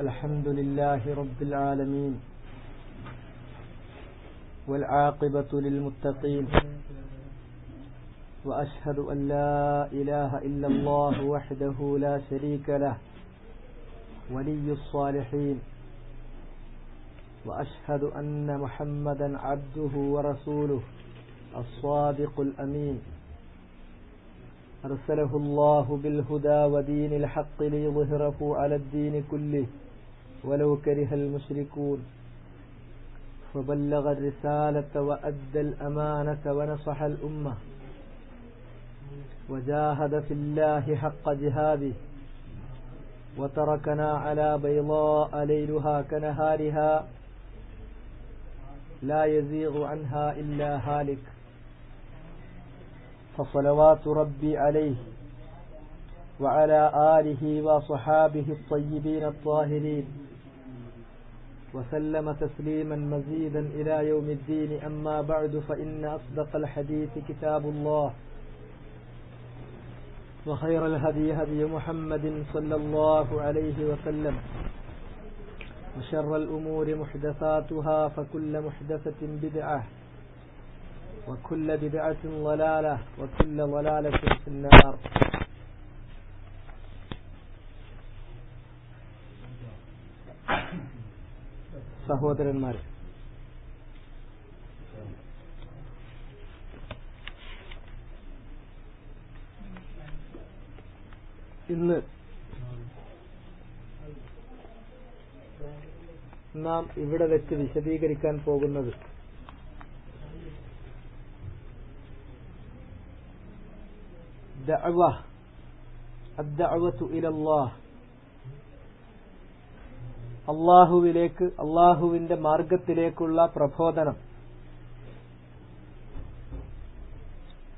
الحمد لله رب العالمين والعاقبة للمتقين وأشهد أن لا إله إلا الله وحده لا شريك له ولي الصالحين وأشهد أن محمدا عبده ورسوله الصادق الأمين أرسله الله بالهدى ودين الحق ليظهره على الدين كله ولو كره المشركون فبلغ الرسالة وأدى الأمانة ونصح الأمة وجاهد في الله حق جهاده وتركنا على بيضاء ليلها كنهارها لا يزيغ عنها إلا هالك فصلوات ربي عليه وعلى آله وصحابه الطيبين الطاهرين وسلم تسليما مزيدا إلى يوم الدين. أما بعد فإن أصدق الحديث كتاب الله وخير الهدي هدي محمد صلى الله عليه وسلم وشر الأمور محدثاتها فكل محدثة بدعة وكل بدعة ضلالة وكل ضلالة في النار. സഹോദരന്മാരെ, ഇന്ന് നാം ഇവിടെ വെച്ച് വിശദീകരിക്കാൻ പോകുന്നത് അദ്ദഅവതു ഇലല്ലാഹ്, അല്ലാഹുവിലേക്ക്, അല്ലാഹുവിന്റെ മാർഗത്തിലേക്കുള്ള പ്രബോധനം.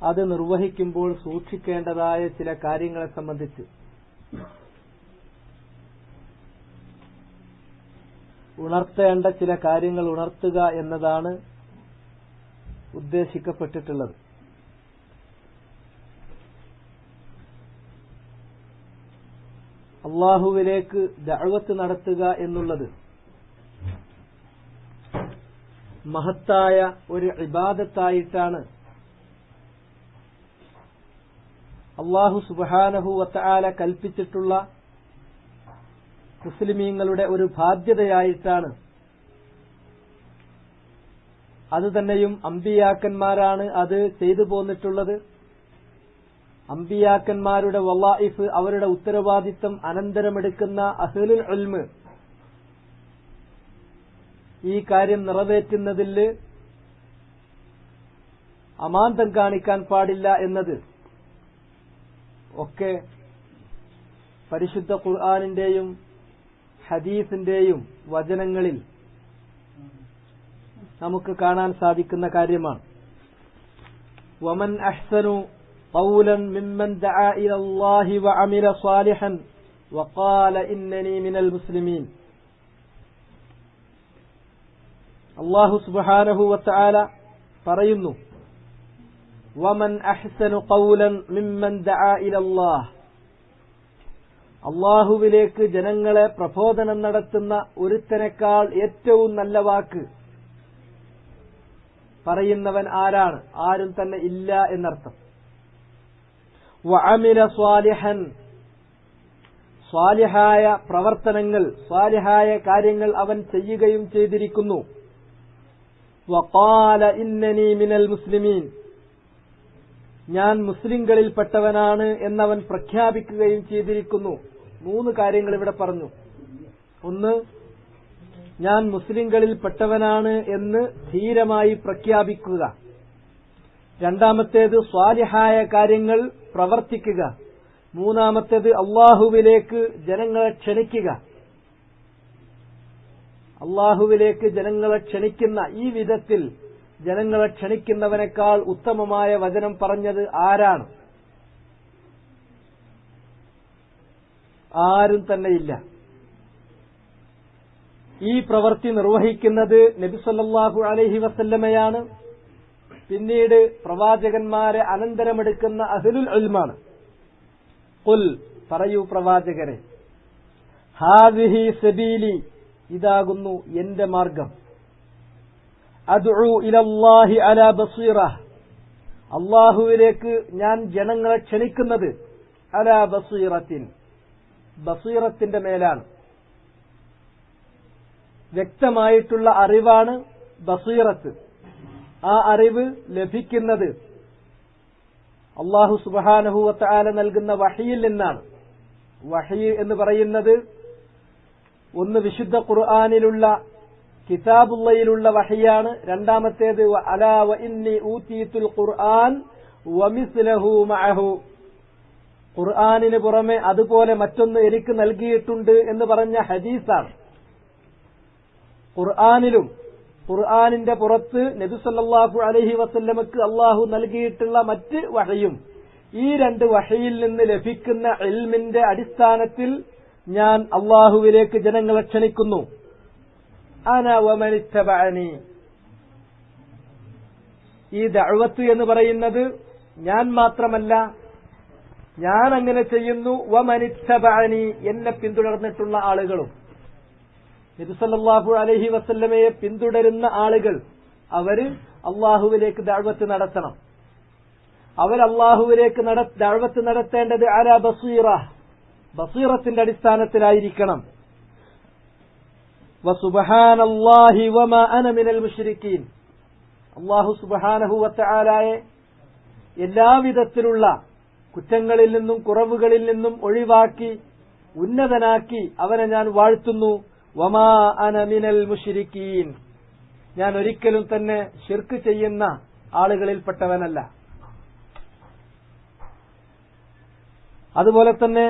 അത് നിർവഹിക്കുമ്പോൾ സൂക്ഷിക്കേണ്ടതായ ചില കാര്യങ്ങളെ സംബന്ധിച്ച് ഉണർത്തേണ്ട ചില കാര്യങ്ങൾ ഉണർത്തുക എന്നതാണ് ഉദ്ദേശിക്കപ്പെട്ടിട്ടുള്ളത്. അല്ലാഹുവിലേക്ക് ദഅവത്ത് നടത്തുക എന്നുള്ളത് മഹത്തായ ഒരു ഇബാദത്തായിട്ടാണ് അല്ലാഹു സുബ്ഹാനഹു വതആല കൽപ്പിച്ചിട്ടുള്ള, മുസ്ലിമീങ്ങളുടെ ഒരു ബാധ്യതയായിട്ടാണ്. അത് തന്നെയും അമ്പിയാക്കന്മാരാണ് അത് ചെയ്തു പോന്നിട്ടുള്ളത്. അമ്പിയാക്കന്മാരുടെ വളായിഫ്, അവരുടെ ഉത്തരവാദിത്തം അനന്തരമെടുക്കുന്ന അഹ്ലുൽ ഇൽമ് ഈ കാര്യം നിറവേറ്റുന്നതിൽ അമാന്തം കാണിക്കാൻ പാടില്ല എന്നത് ഒക്കെ പരിശുദ്ധ ഖുർആനിന്റെയും ഹദീസിന്റെയും വചനങ്ങളിൽ നമുക്ക് കാണാൻ സാധിക്കുന്ന കാര്യമാണ്. വമൻ അഹ്സനു ഖൗലൻ മിമ്മൻ ദഅ ഇലല്ലാഹി വഅമില സാലിഹൻ വഖാല ഇന്നനി മിനൽ മുസ്ലിമീൻ. അല്ലാഹു സുബ്ഹാനഹു വതആല പറയുന്നു, വമൻ അഹ്സനു ഖൗലൻ മിമ്മൻ ദഅ ഇലല്ലാഹ്, അല്ലാഹുവിലേക്ക് ജനങ്ങളെ പ്രബോധനം നടത്തുന്ന ഒരുത്തനേക്കാൾ ഏറ്റവും നല്ല വാക്ക് പറയുന്നവൻ ആരാണ്? ആരും തന്നെ ഇല്ല എന്നർത്ഥം. വഅമില സ്വാലിഹൻ, സ്വാലിഹായ പ്രവർത്തനങ്ങൾ, സ്വാലിഹായ കാര്യങ്ങൾ അവൻ ചെയ്യുകയും ചെയ്തിരിക്കുന്നു. വഖാല ഇന്നനി മിനൽ മുസ്ലിമീൻ, ഞാൻ മുസ്ലിംകളിൽപ്പെട്ടവനാണ് എന്നവൻ പ്രഖ്യാപിക്കുകയും ചെയ്തിരിക്കുന്നു. 3 കാര്യങ്ങൾ ഇവിടെ പറഞ്ഞു. ഒന്ന്, ഞാൻ മുസ്ലിംകളിൽപ്പെട്ടവനാണ് എന്ന് ധീരമായി പ്രഖ്യാപിക്കുക. രണ്ടാമത്തേത്, സ്വാലിഹായ കാര്യങ്ങൾ പ്രവർത്തിക്കുക. മൂന്നാമത്തേത്, അല്ലാഹുവിലേക്ക് ജനങ്ങളെ ക്ഷണിക്കുക. അല്ലാഹുവിലേക്ക് ജനങ്ങളെ ക്ഷണിക്കുന്ന ഈ വിധത്തിൽ ജനങ്ങളെ ക്ഷണിക്കുന്നവനേക്കാൾ ഉത്തമമായ വചനം പറഞ്ഞത് ആരാണ്? ആരും തന്നെയില്ല. ഈ പ്രവൃത്തി നിർവഹിക്കുന്നത് നബി സല്ലല്ലാഹു അലൈഹി വസല്ലമയാണ്. പിന്നീട് പ്രവാചകന്മാരെ അനന്തരമെടുക്കുന്ന അഹ്ലുൽ ഇൽമാണ്. ഖുൽ, പറയൂ പ്രവാചകരെ, ഹാദിഹി സബീലി, ഇതാകുന്നു എന്റെ മാർഗം. അദ്ഉ ഇലല്ലാഹി അലാ ബസീറ, അല്ലാഹുവിലേക്ക് ഞാൻ ജനങ്ങളെ ക്ഷണിക്കുന്നത് അലാ ബസീറത്തിൻ, ബസീറത്തിന്റെ മേലാണ്. വ്യക്തമായിട്ടുള്ള അറിവാണ് ബസീറത്ത്. ആ അറിവ് ലഭിക്കുന്നത് അല്ലാഹു സുബ്ഹാനഹു വ തആല നൽകുന്ന വഹിയിൽ നിന്നാണ്. വഹി എന്ന് പറയുന്നത് ഒന്ന് വിശുദ്ധ ഖുർആനിലുള്ള കിതാബുള്ളയിലുള്ള വഹിയാണ്. രണ്ടാമത്തേത് അലാ വ ഇന്നി ഊതീതുൽ ഖുർആൻ വമിസ്ലഹു മഅഹു, ഖുർആനിന് പുറമെ അതുപോലെ മറ്റൊന്ന് എനിക്ക് നൽകിയിട്ടുണ്ട് എന്ന് പറഞ്ഞ ഹദീസാണ്. ഖുർആനിലും ഖുർആനിന്റെ പുറത്ത് നബി സല്ലല്ലാഹു അലൈഹി വസല്ലമക്ക് അല്ലാഹു നൽകിയിട്ടുള്ള മറ്റ് വഹയും, ഈ രണ്ട് വഹയിൽ നിന്ന് ലഭിക്കുന്ന ഇൽമിന്റെ അടിസ്ഥാനത്തിൽ ഞാൻ അല്ലാഹുവിലേക്ക് ജനങ്ങളെ ക്ഷണിക്കുന്നു. അന വമനിത്തബഅനി, ഈ ദഅവത്ത് എന്ന് പറയുന്നത് ഞാൻ മാത്രമല്ല, ഞാൻ അങ്ങനെ ചെയ്യുന്നു. വമനിത്തബഅനി, എന്നെ പിന്തുടർന്നിട്ടുള്ള ആളുകളും. നബി സല്ലല്ലാഹു അലൈഹി വസല്ലമയെ പിന്തുടരുന്ന ആളുകൾ അവര് അല്ലാഹുവിലേക്ക് ദഅവത്ത് നടത്തണം. അവർ അല്ലാഹുവിലേക്ക് ദഅവത്ത് നടത്തേണ്ടത് അലാ ബസീറ, ബസീറത്തിന്റെ അടിസ്ഥാനത്തിലായിരിക്കണം. വസുബ്ഹാനല്ലാഹി വമാ അന മിനൽ മുശ്രിക്കീൻ, അല്ലാഹു സുബ്ഹാനഹു വ തആലയെ എല്ലാവിധത്തിലുള്ള കുറ്റങ്ങളിൽ നിന്നും കുറവുകളിൽ നിന്നും ഒഴിവാക്കി ഉന്നതനാക്കി അവനെ ഞാൻ വാഴ്ത്തുന്നു. വമാ അന മിനൽ മുശ്രിക്കീൻ, ഞാൻ ഒരിക്കലും തന്നെ ശിർക്ക് ചെയ്യുന്ന ആളുകളിൽപ്പെട്ടവനല്ല. അതുപോലെ തന്നെ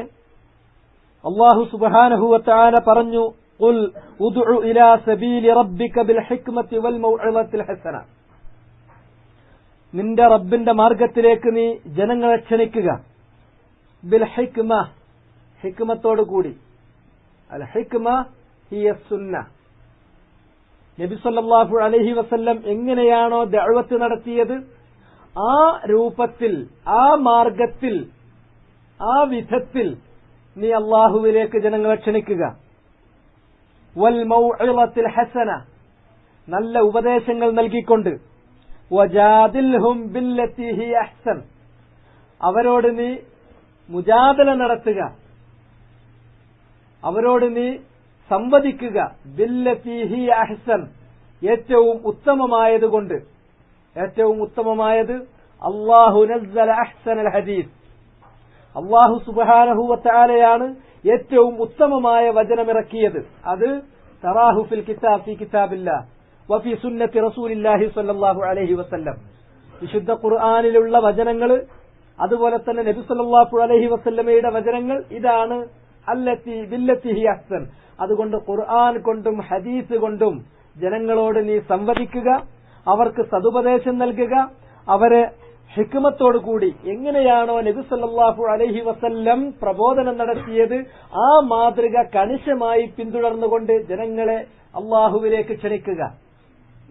അല്ലാഹു സുബ്ഹാനഹു വ തആല പറഞ്ഞു, ഖുൽ ഉദ്ഉ ഇലാ സബീലി റബ്ബിക ബിൽ ഹിക്മതി വൽ മൗഇളത്തിൽ ഹസന, നിന്റെ റബ്ബിന്റെ മാർഗത്തിലേക്ക് നീ ജനങ്ങളെ ക്ഷണിക്കുക. ബിൽ ഹിക്മ, ഹിക്മത്തോടു കൂടി. അൽ ഹിക്മ ഹിയ സുന്ന. നബി സല്ലല്ലാഹു അലൈഹി വസല്ലം എങ്ങനെയാണോ ദഅവത്ത് നടത്തിയത് ആ രൂപത്തിൽ, ആ മാർഗത്തിൽ, ആ വിധത്തിൽ നീ അല്ലാഹുവിലേക്ക് ജനങ്ങളെ ക്ഷണിക്കുക. വൽ മൗഇളത്തിൽ ഹസന, നല്ല ഉപദേശങ്ങൾ നൽകിക്കൊണ്ട്. വജാദിൽഹും ബില്ലത്തി ഹിയ അഹ്സൻ, അവരോട് നീ മുജാദല നടത്തുക, അവരോട് നീ സംവദിക്കുക. ബില്ലത്തി ഹിയ അഹ്സൻ, ഏറ്റവും ഉത്തമമായതുകൊണ്ട്. ഏറ്റവും ഉത്തമമായത് അല്ലാഹു നസ്സല അഹ്സനൽ ഹദീസ്, അല്ലാഹു സുബ്ഹാനഹു വ തആലയാണ് ഏറ്റവും ഉത്തമമായ വചനമിറക്കിയത്. അത് തറാഹു ഫിൽ കിതാബ് ഫി കിതാബില്ലാഹ് വഫി സുന്നത്തി റസൂലില്ലാഹി സ്വല്ലല്ലാഹു അലൈഹി വസല്ലം, വിശുദ്ധ ഖുർആനിലുള്ള വചനങ്ങൾ, അതുപോലെ തന്നെ നബി സല്ലല്ലാഹു അലൈഹി വസല്ലമയുടെ വചനങ്ങൾ, ഇതാണ് അല്ലത്തി ബില്ലത്തി ഹിയ അഹ്സൻ. അതുകൊണ്ട് ഖുർആൻ കൊണ്ടും ഹദീസ് കൊണ്ടും ജനങ്ങളോട് നീ സംവദിക്കുക, അവർക്ക് സതുപദേശം നൽകുക, അവരെ ഹിക്മത്തോടുകൂടി എങ്ങനെയാണോ നബി സല്ലല്ലാഹു അലൈഹി വസല്ലം പ്രബോധനം നടത്തിയത് ആ മാതൃക കണിശമായി പിന്തുടർന്നുകൊണ്ട് ജനങ്ങളെ അല്ലാഹുവിലേക്ക് ക്ഷണിക്കുക.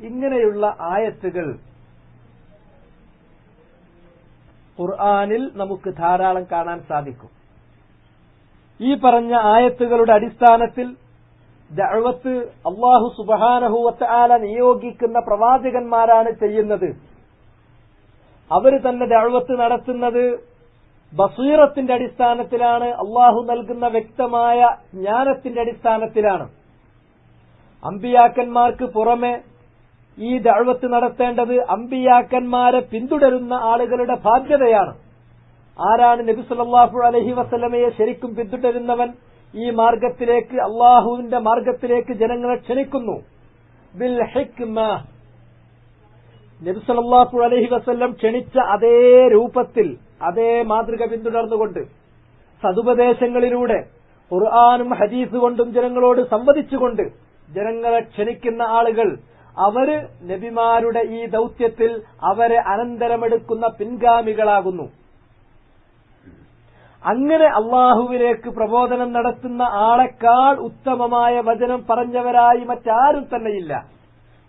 ഇങ്ങനെയുള്ള ആയത്തുകൾ ഖുർആനിൽ നമുക്ക് ധാരാളം കാണാൻ സാധിക്കും. ഈ പറഞ്ഞ ആയത്തുകളുടെ അടിസ്ഥാനത്തിൽ ദഅവത്ത് അല്ലാഹു സുബ്ഹാനഹു വ തആല നിയോഗിക്കുന്ന പ്രവാചകന്മാരാണ് ചെയ്യുന്നത്. അവർ തന്നെ ദഅവത്ത് നടത്തുന്നത് ബസീറത്തിന്റെ അടിസ്ഥാനത്തിലാണ്, അല്ലാഹു നൽകുന്ന വ്യക്തമായ ജ്ഞാനത്തിന്റെ അടിസ്ഥാനത്തിലാണ്. അമ്പിയാക്കന്മാർക്ക് പുറമെ ഈ ദഅവത്ത് നടത്തേണ്ടത് അമ്പിയാക്കന്മാരെ പിന്തുടരുന്ന ആളുകളുടെ ബാധ്യതയാണ്. ആരാണ് നബി സല്ലല്ലാഹു അലൈഹി വസല്ലമയെ ശരിക്കും പിന്തുടരുന്നവൻ? ഈ മാർഗത്തിലേക്ക്, അല്ലാഹുവിന്റെ മാർഗത്തിലേക്ക് ജനങ്ങളെ ക്ഷണിക്കുന്നു. ബിൽ ഹിക്മ, നബി സല്ലല്ലാഹു അലൈഹി വസല്ലം ക്ഷണിച്ച അതേ രൂപത്തിൽ, അതേ മാതൃക പിന്തുടർന്നുകൊണ്ട്, സതുപദേശങ്ങളിലൂടെ, ഖുർആനും ഹദീസ് കൊണ്ടും ജനങ്ങളോട് സംവദിച്ചുകൊണ്ട് ജനങ്ങളെ ക്ഷണിക്കുന്ന ആളുകൾ, അവര് നബിമാരുടെ ഈ ദൗത്യത്തിൽ അവരെ അനന്തരമെടുക്കുന്ന പിൻഗാമികളാകുന്നു. അങ്ങനെ അള്ളാഹുവിലേക്ക് പ്രബോധനം നടത്തുന്ന ആളെക്കാൾ ഉത്തമമായ വചനം പറഞ്ഞവരായി മറ്റാരും തന്നെയില്ല.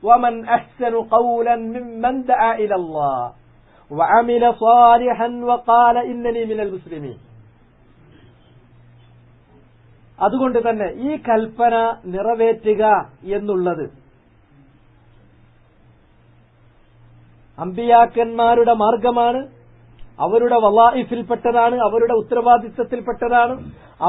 വമൻ അഹ്സനു ഖൗലൻ മിമ്മൻ ദഅ ഇലല്ലാഹ് വഅമില സാലിഹൻ വഖാല ഇന്നനി മിനൽ മുസ്ലിമീൻ. അതുകൊണ്ട് തന്നെ ഈ കൽപ്പന നിറവേറ്റുക എന്നുള്ളത് അമ്പിയാക്കന്മാരുടെ മാർഗമാണ്, അവരുടെ വലായിഫിൽപ്പെട്ടതാണ്, അവരുടെ ഉത്തരവാദിത്തത്തിൽപ്പെട്ടതാണ്.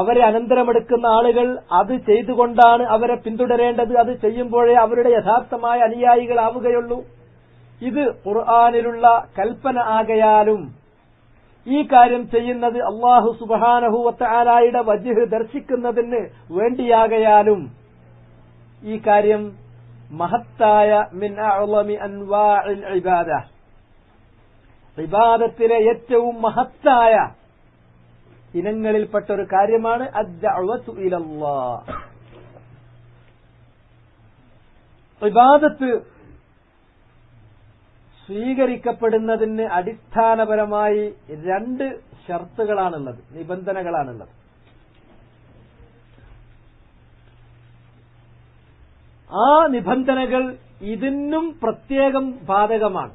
അവരെ അനന്തരമെടുക്കുന്ന ആളുകൾ അത് ചെയ്തുകൊണ്ടാണ് അവരെ പിന്തുടരേണ്ടത്. അത് ചെയ്യുമ്പോഴേ അവരുടെ യഥാർത്ഥമായ അനുയായികളാവുകയുള്ളൂ. ഇത് ഖുർആനിലുള്ള കൽപ്പന ആകയാലും ഈ കാര്യം ചെയ്യുന്നത് അല്ലാഹു സുബ്ഹാനഹു വ തആലയുടെ വജ്ഹ് ദർശിക്കുന്നതിന് വേണ്ടിയാകയാലും ഈ കാര്യം മഹത്തായ മിൻ അഅ്ളമി അൻവാഇൽ ഇബാദ, ഇബാദത്തിലെ ഏറ്റവും മഹത്തായ ഇനങ്ങളിൽപ്പെട്ട ഒരു കാര്യമാണ് അദ്ദഅവതു ഇലല്ലാഹ്. ഇബാദത്ത് സ്വീകരിക്കപ്പെടുന്നതിന് അടിസ്ഥാനപരമായി 2 ഷർത്തുകളാണുള്ളത്, നിബന്ധനകളാണുള്ളത്. ആ നിബന്ധനകൾ ഇതിനും പ്രത്യേകം ബാധകമാണ്.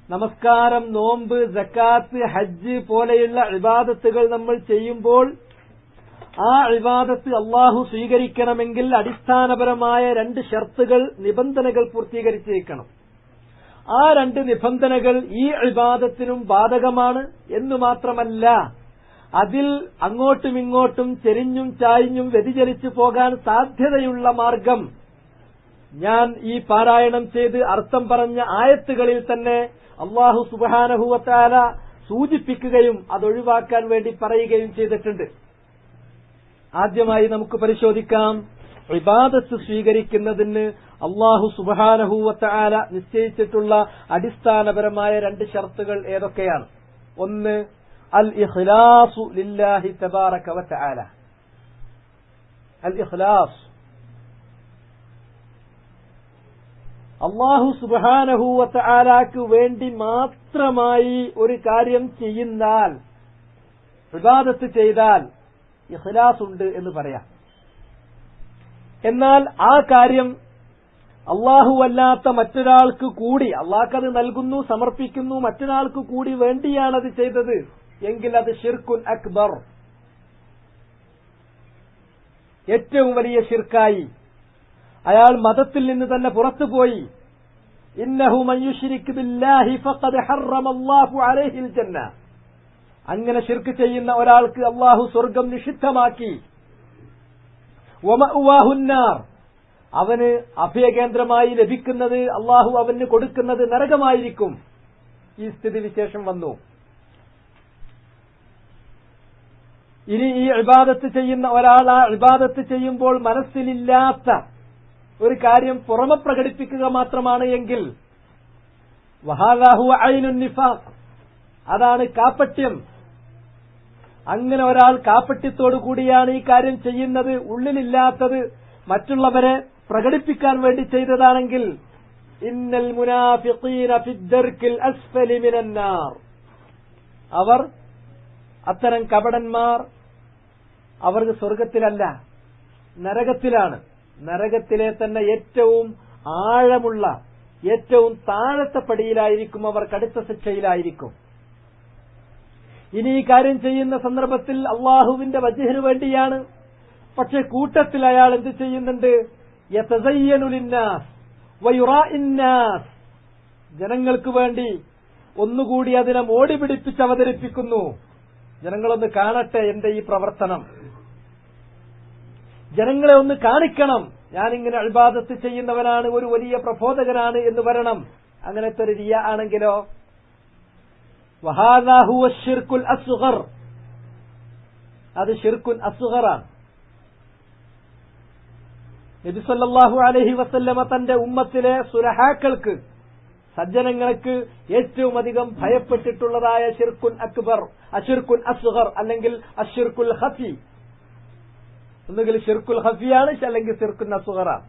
നമസ്കാരം, നോമ്പ്, സക്കാത്ത്, ഹജ്ജ് പോലെയുള്ള ഇബാദത്തുകൾ നമ്മൾ ചെയ്യുമ്പോൾ ആ ഇബാദത്ത് അല്ലാഹു സ്വീകരിക്കണമെങ്കിൽ അടിസ്ഥാനപരമായ 2 ഷർത്തുകൾ, നിബന്ധനകൾ പൂർത്തീകരിച്ചിരിക്കണം. ആ 2 നിബന്ധനകൾ ഈ ഇബാദത്തിനും ബാധകമാണ് എന്ന് മാത്രമല്ല, അതിൽ അങ്ങോട്ടും ഇങ്ങോട്ടും ചെരിഞ്ഞും ചായ്ഞ്ഞും വ്യതിചലിച്ചു പോകാൻ സാധ്യതയുള്ള മാർഗം ഞാൻ ഈ പാരായണം ചെയ്ത് അർത്ഥം പറഞ്ഞ ആയത്തുകളിൽ തന്നെ അല്ലാഹു സുബ്ഹാനഹു വ തആല സൂചിപ്പിക്കുകയും അതൊഴിവാക്കാൻ വേണ്ടി പറയുകയും ചെയ്തിട്ടുണ്ട്. ആദ്യമായി നമുക്ക് പരിശോധിക്കാം, ഇബാദത്ത് സ്വീകരിക്കുന്നതിന് അല്ലാഹു സുബ്ഹാനഹു വ തആല നിശ്ചയിച്ചിട്ടുള്ള അടിസ്ഥാനപരമായ 2 ഷർത്തുകൾ ഏതൊക്കെയാണ്? ഒന്ന്, അൽ ഇഖ്ലാസു ലില്ലാഹി തബാറക വ തആല. അൽ ഇഖ്ലാസ്, അല്ലാഹു സുബ്ഹാനഹു വ തആലക്ക് വേണ്ടി മാത്രമായി ഒരു കാര്യം ചെയ്യുന്നാൽ, ഇബാദത്ത് ചെയ്താൽ ഇഖ്ലാസ് ഉണ്ട് എന്ന് പറയാം. എന്നാൽ ആ കാര്യം അല്ലാഹു അല്ലാത്ത മറ്റൊരാൾക്ക് കൂടി, അല്ലാഹ്ക്കത് നൽകുന്നു, സമർപ്പിക്കുന്നു, മറ്റൊരാൾക്ക് കൂടി വേണ്ടിയാണത് ചെയ്തത് എങ്കിൽ അത് ശിർക്കുൻ അക്ബർ, ഏറ്റവും വലിയ ശിർക്കായി. അയാൾ മതത്തിൽ നിന്ന് തന്നെ പുറത്തുപോയി. ഇന്നഹു മൻ യുശ്രിക് ബില്ലാഹി ഫഖദ് ഹറമല്ലാഹു അലൈഹിൽ ജന്ന. അങ്ങനെ ശിർക്ക് ചെയ്യുന്ന ഒരാൾക്ക് അല്ലാഹു സ്വർഗ്ഗം നിഷിദ്ധമാക്കി. വമഅവാഹുന്നാർ, അവന് അഭയകേന്ദ്രമായി ലഭിക്കുന്നത്, അല്ലാഹു അവന് കൊടുക്കുന്നത് നരകമായിരിക്കും. ഈ സ്ഥിതിവിശേഷം വന്നു. ഇനി ഈ ഇബാദത്ത് ചെയ്യുന്ന ഒരാൾ ആ ഇബാദത്ത് ചെയ്യുമ്പോൾ മനസ്സിലില്ലാത്ത ഒരു കാര്യം പുറമെ പ്രകടിപ്പിക്കുക മാത്രമാണ് എങ്കിൽ വഹാദാ ഹുവ ഐനുൻ നിഫാഖ്, അതാണ് കാപ്പട്യം. അങ്ങനെ ഒരാൾ കാപ്പട്യത്തോടു കൂടിയാണ് ഈ കാര്യം ചെയ്യുന്നത്, ഉള്ളിലില്ലാത്തത് മറ്റുള്ളവരെ പ്രകടിപ്പിക്കാൻ വേണ്ടി ചെയ്തതാണെങ്കിൽ ഇന്നൽ മുനാഫിഖീന ഫിദ്ദർക്കിൽ അസ്ഫലി മിനന്നാർ, അവർ, അത്തരം കപടന്മാർ, അവർക്ക് സ്വർഗത്തിലല്ല നരകത്തിലാണ്. നരകത്തിലെ തന്നെ ഏറ്റവും ആഴമുള്ള, ഏറ്റവും താഴത്തെ പടിയിലായിരിക്കും അവർ, കടുത്ത ശിക്ഷയിലായിരിക്കും. ഇനി ഈ കാര്യം ചെയ്യുന്ന സന്ദർഭത്തിൽ അള്ളാഹുവിന്റെ വജ്ഹിന് വേണ്ടിയാണ്. പക്ഷെ കൂട്ടത്തിൽ അയാൾ എന്ത് ചെയ്യുന്നുണ്ട്? യതസയ്യനു ലിന്നാസ് വയുറാഇന്നാസ്, ജനങ്ങൾക്ക് വേണ്ടി ഒന്നുകൂടി അതിനെ മോടി പിടിപ്പിച്ച് അവതരിപ്പിക്കുന്നു. ജനങ്ങളൊന്ന് കാണട്ടെ എന്റെ ഈ പ്രവർത്തനം, ജനങ്ങളെ ഒന്ന് കാണിക്കണം, ഞാനിങ്ങനെ ഇബാദത്ത് ചെയ്യുന്നവനാണ്, ഒരു വലിയ പ്രബോധകനാണ് എന്ന് വരണം. അങ്ങനത്തെ ഒരു റിയ ആണെങ്കിലോ വഹാദാ ഹുവ ശിർക്കുൽ അസ്ഗർ, അത് ശിർക്കുൻ അസ്ഗറാണ്. നബി സല്ലല്ലാഹു അലൈഹി വസല്ലമ തന്റെ ഉമ്മത്തിലെ സുലഹാക്കൾക്ക്, സജ്ജനങ്ങൾക്ക് ഏറ്റവും അധികം ഭയപ്പെട്ടിട്ടുള്ളതായ ശിർക്കുൻ അക്ബർ, അശിർക്കുൻ അസ്ഗർ അല്ലെങ്കിൽ അശിർക്കുൽ ഖഫി, ഒന്നുകിൽ ശിർക്കുൽ ഖഫിയാണ് അല്ലെങ്കിൽ ശിർക്കുൻ അസ്ഗറാണ്.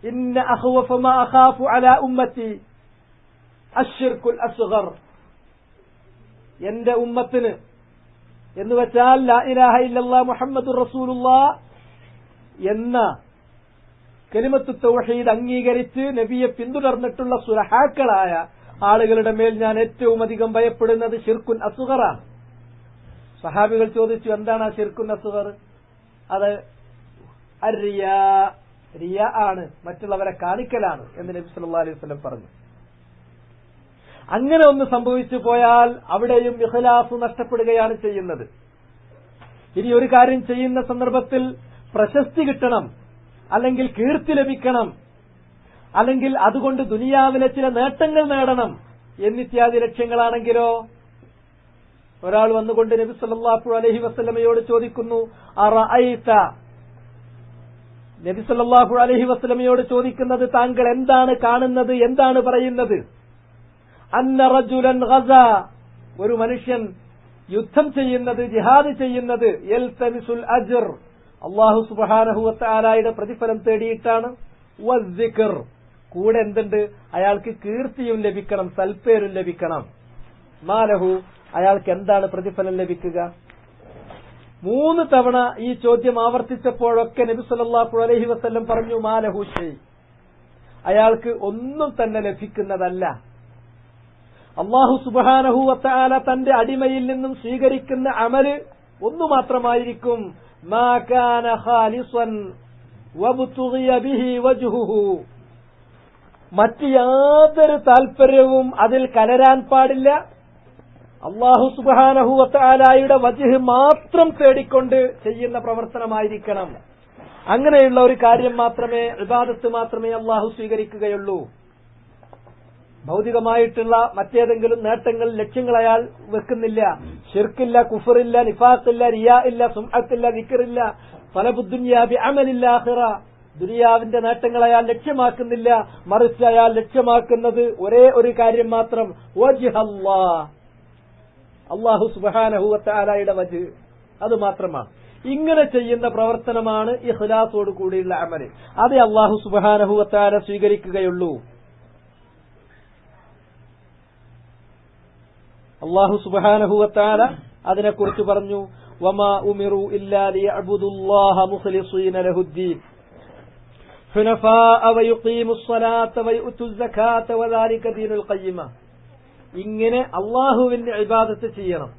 ഇന്ന അഖ്വഫ മാ അഖാഫു അലാ ഉമ്മത്തി അശ്ശിർക്കുൽ അസ്ഗർ, എന്റെ ഉമ്മത്തിന് എന്ന് വെച്ചാൽ ലാ ഇലാഹ ഇല്ലല്ലാഹ് മുഹമ്മദുർ റസൂലുള്ളാഹ് എന്ന കലിമത്തു തൗഹീദ് അംഗീകരിച്ച് നബിയെ പിന്തുടർന്നിട്ടുള്ള സുലഹാക്കളായ ആളുകളുടെ മേൽ ഞാൻ ഏറ്റവും അധികം ഭയപ്പെടുന്നത് ശിർക്കുൻ അസ്ഗറാണ്. സഹാബികൾ ചോദിച്ചു, എന്താണ് ആ ശിർക്കുൻ അസ്ഗർ? അത് റിയ ആണ്, മറ്റുള്ളവരെ കാണിക്കലാണ് എന്ന് നബി സല്ലല്ലാഹു അലൈഹി വസല്ലം പറഞ്ഞു. അങ്ങനെ ഒന്ന് സംഭവിച്ചു പോയാൽ അവിടെയും ഇഖ്ലാസ് നഷ്ടപ്പെടുകയാണ് ചെയ്യുന്നത്. ഇനി ഒരു കാര്യം ചെയ്യുന്ന സന്ദർഭത്തിൽ പ്രശസ്തി കിട്ടണം, അല്ലെങ്കിൽ കീർത്തി ലഭിക്കണം, അല്ലെങ്കിൽ അതുകൊണ്ട് ദുനിയാവിലെ ചില നേട്ടങ്ങൾ നേടണം എന്നിത്യാദി ലക്ഷ്യങ്ങളാണെങ്കിലോ, ഒരാൾ വന്നുകൊണ്ട് നബി സല്ലല്ലാഹു അലൈഹി വസല്ലമയോട് ചോദിക്കുന്നു, അറഅയ്ത, നബി സല്ലല്ലാഹു അലൈഹി വസല്ലമയോട് ചോദിക്കുന്നത് താങ്കൾ എന്താണ് കാണുന്നത്, എന്താണ് പറയുന്നത്? അന്ന റജുലൻ ഗസ, ഒരു മനുഷ്യൻ യുദ്ധം ചെയ്യുന്നത്, ജിഹാദ് ചെയ്യുന്നത്, യൽതമിസുൽ അജ്ർ, അല്ലാഹു സുബ്ഹാനഹു വ തആലയുടെ പ്രതിഫലം തേടിയിട്ടാണ്, വസ്സിക്ർ, കൂടെ എന്തുണ്ട്, അയാൾക്ക് കീർത്തിയും ലഭിക്കണം, സൽപ്പേരും ലഭിക്കണം. മാലഹു, അയാൾക്ക് എന്താണ് പ്രതിഫലം ലഭിക്കുക? 3 തവണ ഈ ചോദ്യം ആവർത്തിച്ചപ്പോഴൊക്കെ നബി സല്ലല്ലാഹു അലൈഹി വസല്ലം പറഞ്ഞു, മാലഹു ഷൈ, അയാൾക്ക് ഒന്നും തന്നെ ലഭിക്കുന്നതല്ല. അല്ലാഹു സുബ്ഹാനഹു വ തആല തന്റെ അടിമയിൽ നിന്നും സ്വീകരിക്കുന്ന അമല് ഒന്നു മാത്രമായിരിക്കും, മാ കാന ഖാലിസൻ വബ്തുഗിയ ബിഹി വജ്ഹുഹു, മറ്റ് യാതൊരു താൽപര്യവും അതിൽ കലരാൻ പാടില്ല. അല്ലാഹു സുബ്ഹാനഹു വ തആലയുടെ വജ്ഹ് മാത്രം തേടിക്കൊണ്ട് ചെയ്യുന്ന പ്രവർത്തനമായിരിക്കണം. അങ്ങനെയുള്ള ഒരു കാര്യം മാത്രമേ, ഇബാദത്ത് മാത്രമേ അല്ലാഹു സ്വീകരിക്കുകയുള്ളൂ. ഭൗതികമായിട്ടുള്ള മറ്റേതെങ്കിലും നേട്ടങ്ങൾ, ലക്ഷ്യങ്ങൾ അയാൾ വെക്കുന്നില്ല. ശിർക്കില്ല, കുഫറില്ല, നിഫാഖില്ല, റിയാ ഇല്ല, സുംഅത്തില്ല, ദിക്റില്ല, തലബുദ്ദുനിയാ ബിഅമലിൽ ആഖിറ, ദുനിയാവിന്റെ നേട്ടങ്ങൾ അയാൾ ലക്ഷ്യമാക്കുന്നില്ല. മറിച്ച് അയാൾ ലക്ഷ്യമാക്കുന്നത് ഒരേ ഒരു കാര്യം മാത്രം, വജ്ഹ് അല്ലാഹ്, അല്ലാഹു സുബ്ഹാനഹു വ തആലയുടെ വജ്ഹ്, അത് മാത്രമാണ്. ഇങ്ങനെ ചെയ്യുന്ന പ്രവർത്തനമാണ് ഇഖ്ലാസോട് കൂടിയുള്ള അമല്. അത് അല്ലാഹു സുബ്ഹാനഹു വ തആല സ്വീകരിക്കുകയുള്ളൂ. അല്ലാഹു സുബ്ഹാനഹു വ തആല അതിനെക്കുറിച്ച് പറഞ്ഞു, വമാ ഉമിറു ഇല്ലാ ലിയഅ്ബുദുല്ലാഹ മുഖ്ലിസീന ലഹുദ്ദീൻ ഹുനഫാഅ വയുഖീമുസ് സ്വലാത്ത വയുഅ്തുസ് സകാത്ത വദാലിക ദീനുൽ ഖയ്യിമ. ഇങ്ങനെ അല്ലാഹുവിന്റെ ഇബാദത്ത് ചെയ്യണം,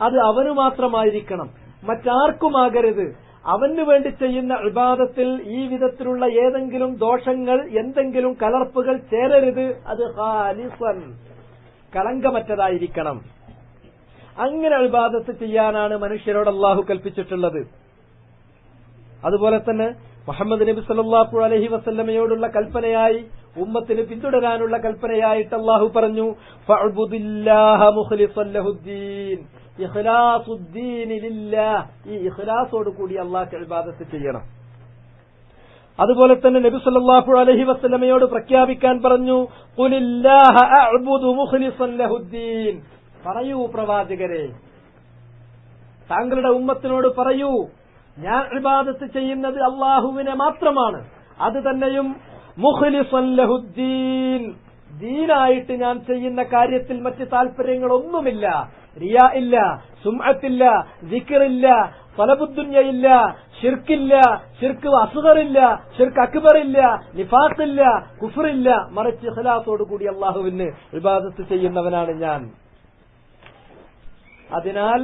അത് അവന് മാത്രമായിരിക്കണം, മറ്റാർക്കുമാകരുത്. അവന് വേണ്ടി ചെയ്യുന്ന ഇബാദത്തിൽ ഈ വിധത്തിലുള്ള ഏതെങ്കിലും ദോഷങ്ങൾ, എന്തെങ്കിലും കലർപ്പുകൾ ചേരരുത്. അത് ഖാലിസൻ, കളങ്കമറ്റതായിരിക്കണം. അങ്ങനെ ഇബാദത്ത് ചെയ്യാനാണ് മനുഷ്യരോട് അല്ലാഹു കൽപ്പിച്ചിട്ടുള്ളത്. അതുപോലെ തന്നെ മുഹമ്മദ് നബി സല്ലല്ലാഹു അലൈഹി വസല്ലമയോടുള്ള കൽപ്പനയായി, ഉമ്മത്തിന് പിന്തുടരാനുള്ള കൽപ്പനയായിട്ട് അല്ലാഹു പറഞ്ഞു, ഫഅ്ബുദില്ലാഹ മുഖ്ലിസൻ ലഹുദ്ദീൻ, ഇഖ്ലാസുദ്ദീൻ ലില്ലാഹ്, ഈ ഇഖ്ലാസോട് കൂടി അല്ലാഹുവിന്റെ ഇബാദത്ത് ചെയ്യണം. അതുപോലെ തന്നെ നബി സല്ലല്ലാഹു അലൈഹി വസല്ലമയോട് പ്രഖ്യാപിക്കാൻ പറഞ്ഞു, ഖുലില്ലാഹ അഅ്ബുദു മുഖ്ലിസൻ ലഹുദ്ദീൻ, പറയൂ പ്രവാചകരെ, താങ്കളുടെ ഉമ്മത്തിനോട് പറയൂ, ഞാൻ ഇബാദത്ത് ചെയ്യുന്നത് അല്ലാഹുവിനെ മാത്രമാണ്, അത് തന്നെയും മുഖ്ലിസൻ ലഹുദ്ദീൻ, ദീനായിട്ട് ഞാൻ ചെയ്യുന്ന കാര്യത്തിൽ മറ്റ് താൽപര്യങ്ങളൊന്നുമില്ല. റിയാ ഇല്ല, സുംഅത്തില്ല, ദിക്റില്ല, തലബുദ്ദുനിയയില്ല, ഷിർക്കില്ല, ഷിർക്ക് അസ്ഗറില്ല, ഷിർക്ക് അക്ബറില്ല, നിഫാഖില്ല, കുഫറില്ല, മറിച്ച് ഇഖ്ലാസോട് കൂടി അല്ലാഹുവിന് ഇബാദത്ത് ചെയ്യുന്നവനാണ് ഞാൻ. അതിനാൽ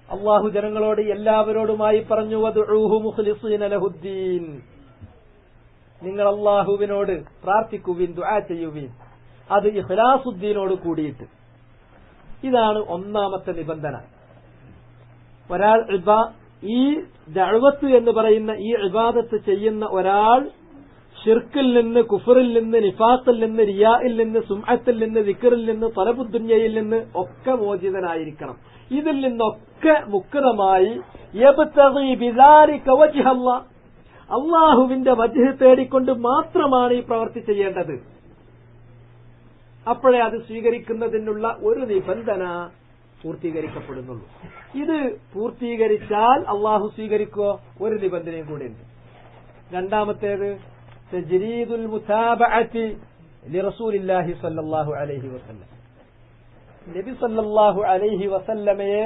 അല്ലാഹു ജനങ്ങളോട് എല്ലാവരോടുമായി പറഞ്ഞു, വദ്ഉഹു മുഖ്ലിസീന ലഹുദ്ദീൻ, നിങ്ങൾ അല്ലാഹുവിനോട് പ്രാർത്ഥിക്കുവിൻ, ദുആ ചെയ്യുവിൻ, അത് ഇഖ്ലാസുദ്ദീനോട് കൂടിയിട്ട്. ഇതാണ് ഒന്നാമത്തെ നിബന്ധന. ഒരാൾ ഈ ദഅവത്ത് എന്ന് പറയുന്ന ഈ ഇബാദത്ത് ചെയ്യുന്ന ഒരാൾ ഷിർക്കിൽ നിന്ന്, കുഫറിൽ നിന്ന്, നിഫാഖിൽ നിന്ന്, റിയായിൽ നിന്ന്, സുംഅത്തിൽ നിന്ന്, ദിക്റിൽ നിന്ന്, തലബുദ്ദുനിയയിൽ നിന്ന് ഒക്കെ മോചിതനായിരിക്കണം. ഇതിൽ നിന്നൊക്കെ മുക്തമായി യബ്തഗി ബിദാലിക വജ്ഹ അല്ലാഹ്, അല്ലാഹുവിന്റെ വജ്ഹ് തേടിക്കൊണ്ട് മാത്രമാണ് ഈ പ്രവൃത്തി ചെയ്യേണ്ടത്. അപ്പോഴേ അത് സ്വീകരിക്കുന്നതിനുള്ള ഒരു നിബന്ധന പൂർത്തീകരിക്കപ്പെടുന്നുള്ളൂ. ഇത് പൂർത്തീകരിച്ചാൽ അല്ലാഹു സ്വീകരിക്കുമോ? ഒരു നിബന്ധനയും കൂടെയുണ്ട്. രണ്ടാമത്തേത് തജ്രീദുൽ മുതാബഅത്തി ലിറസൂലില്ലാഹി സ്വല്ലല്ലാഹു അലൈഹി വസല്ലം, നബി സല്ലല്ലാഹു അലൈഹി വസല്ലമയെ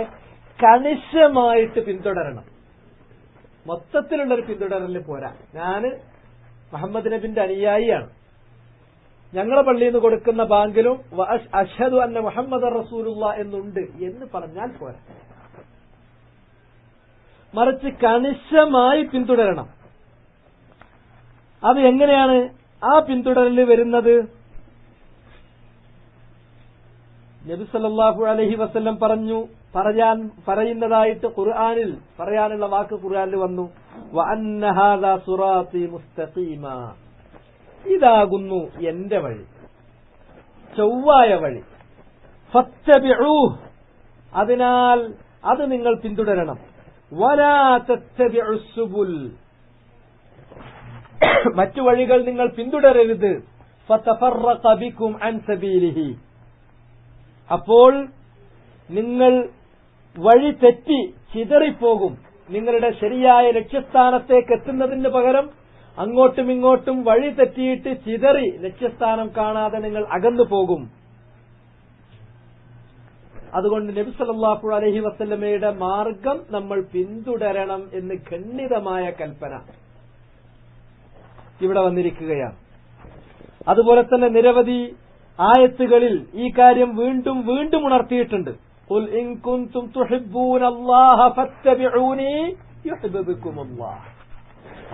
കണിശമായിട്ട് പിന്തുടരണം. മൊത്തത്തിലുള്ളൊരു പിന്തുടരൽ പോരാ. ഞാന് മുഹമ്മദ് നബിന്റെ അനുയായിയാണ്, ഞങ്ങളെ പള്ളിയിൽ നിന്ന് കൊടുക്കുന്ന ബാങ്കിലും അഷ്ഹദു അന്ന മുഹമ്മദ് റസൂലുള്ളാഹ് എന്നുണ്ട് എന്ന് പറഞ്ഞാൽ പോരാ. മറിച്ച് കണിശമായി പിന്തുടരണം. അത് എങ്ങനെയാണ് ആ പിന്തുടരൽ വരുന്നത്? നബി സല്ലല്ലാഹു അലൈഹി വസല്ലം പറയുന്നതായിട്ട് ഖുർആനിൽ പറയാനുള്ള വാക്ക് ഖുർആനിൽ വന്നു, വഅന്ന ഹാദാ സിറാത്തി മുസ്തഖീമ, ഇതാകുന്നു എന്റെ വഴി, ചൊവ്വായ വഴി. ഫത്തബിഊഹ്, അതിനാൽ അത് നിങ്ങൾ പിന്തുടരണം. വലാ തത്തബിഉസ് സുബുൽ, മറ്റു വഴികൾ നിങ്ങൾ പിന്തുടരരുത്. ഫതഫറഖ ബികും അൻ സബീലിഹി, അപ്പോൾ നിങ്ങൾ വഴി തെറ്റി ചിതറിപ്പോകും. നിങ്ങളുടെ ശരിയായ ലക്ഷ്യസ്ഥാനത്തേക്ക് എത്തുന്നതിന് പകരം അങ്ങോട്ടും ഇങ്ങോട്ടും വഴി തെറ്റിയിട്ട് ചിതറി ലക്ഷ്യസ്ഥാനം കാണാതെ നിങ്ങൾ അകന്നു പോകും. അതുകൊണ്ട് നബി സല്ലല്ലാഹു അലൈഹി വസല്ലമയുടെ മാർഗം നമ്മൾ പിന്തുടരണം എന്ന് ഖണ്ഡിതമായ കൽപ്പന ഇവിടെ വന്നിരിക്കുകയാണ്. അതുപോലെ തന്നെ നിരവധി ആയത്തുകളിൽ ഈ കാര്യം വീണ്ടും വീണ്ടും ഉണർത്തിയിട്ടുണ്ട്. ഖുൽ ഇൻ കുൻതും തുഹിബ്ബൂനല്ലാഹ ഫത്തബിഊനി യുഹിബ്ബുകുമുല്ലാഹ്,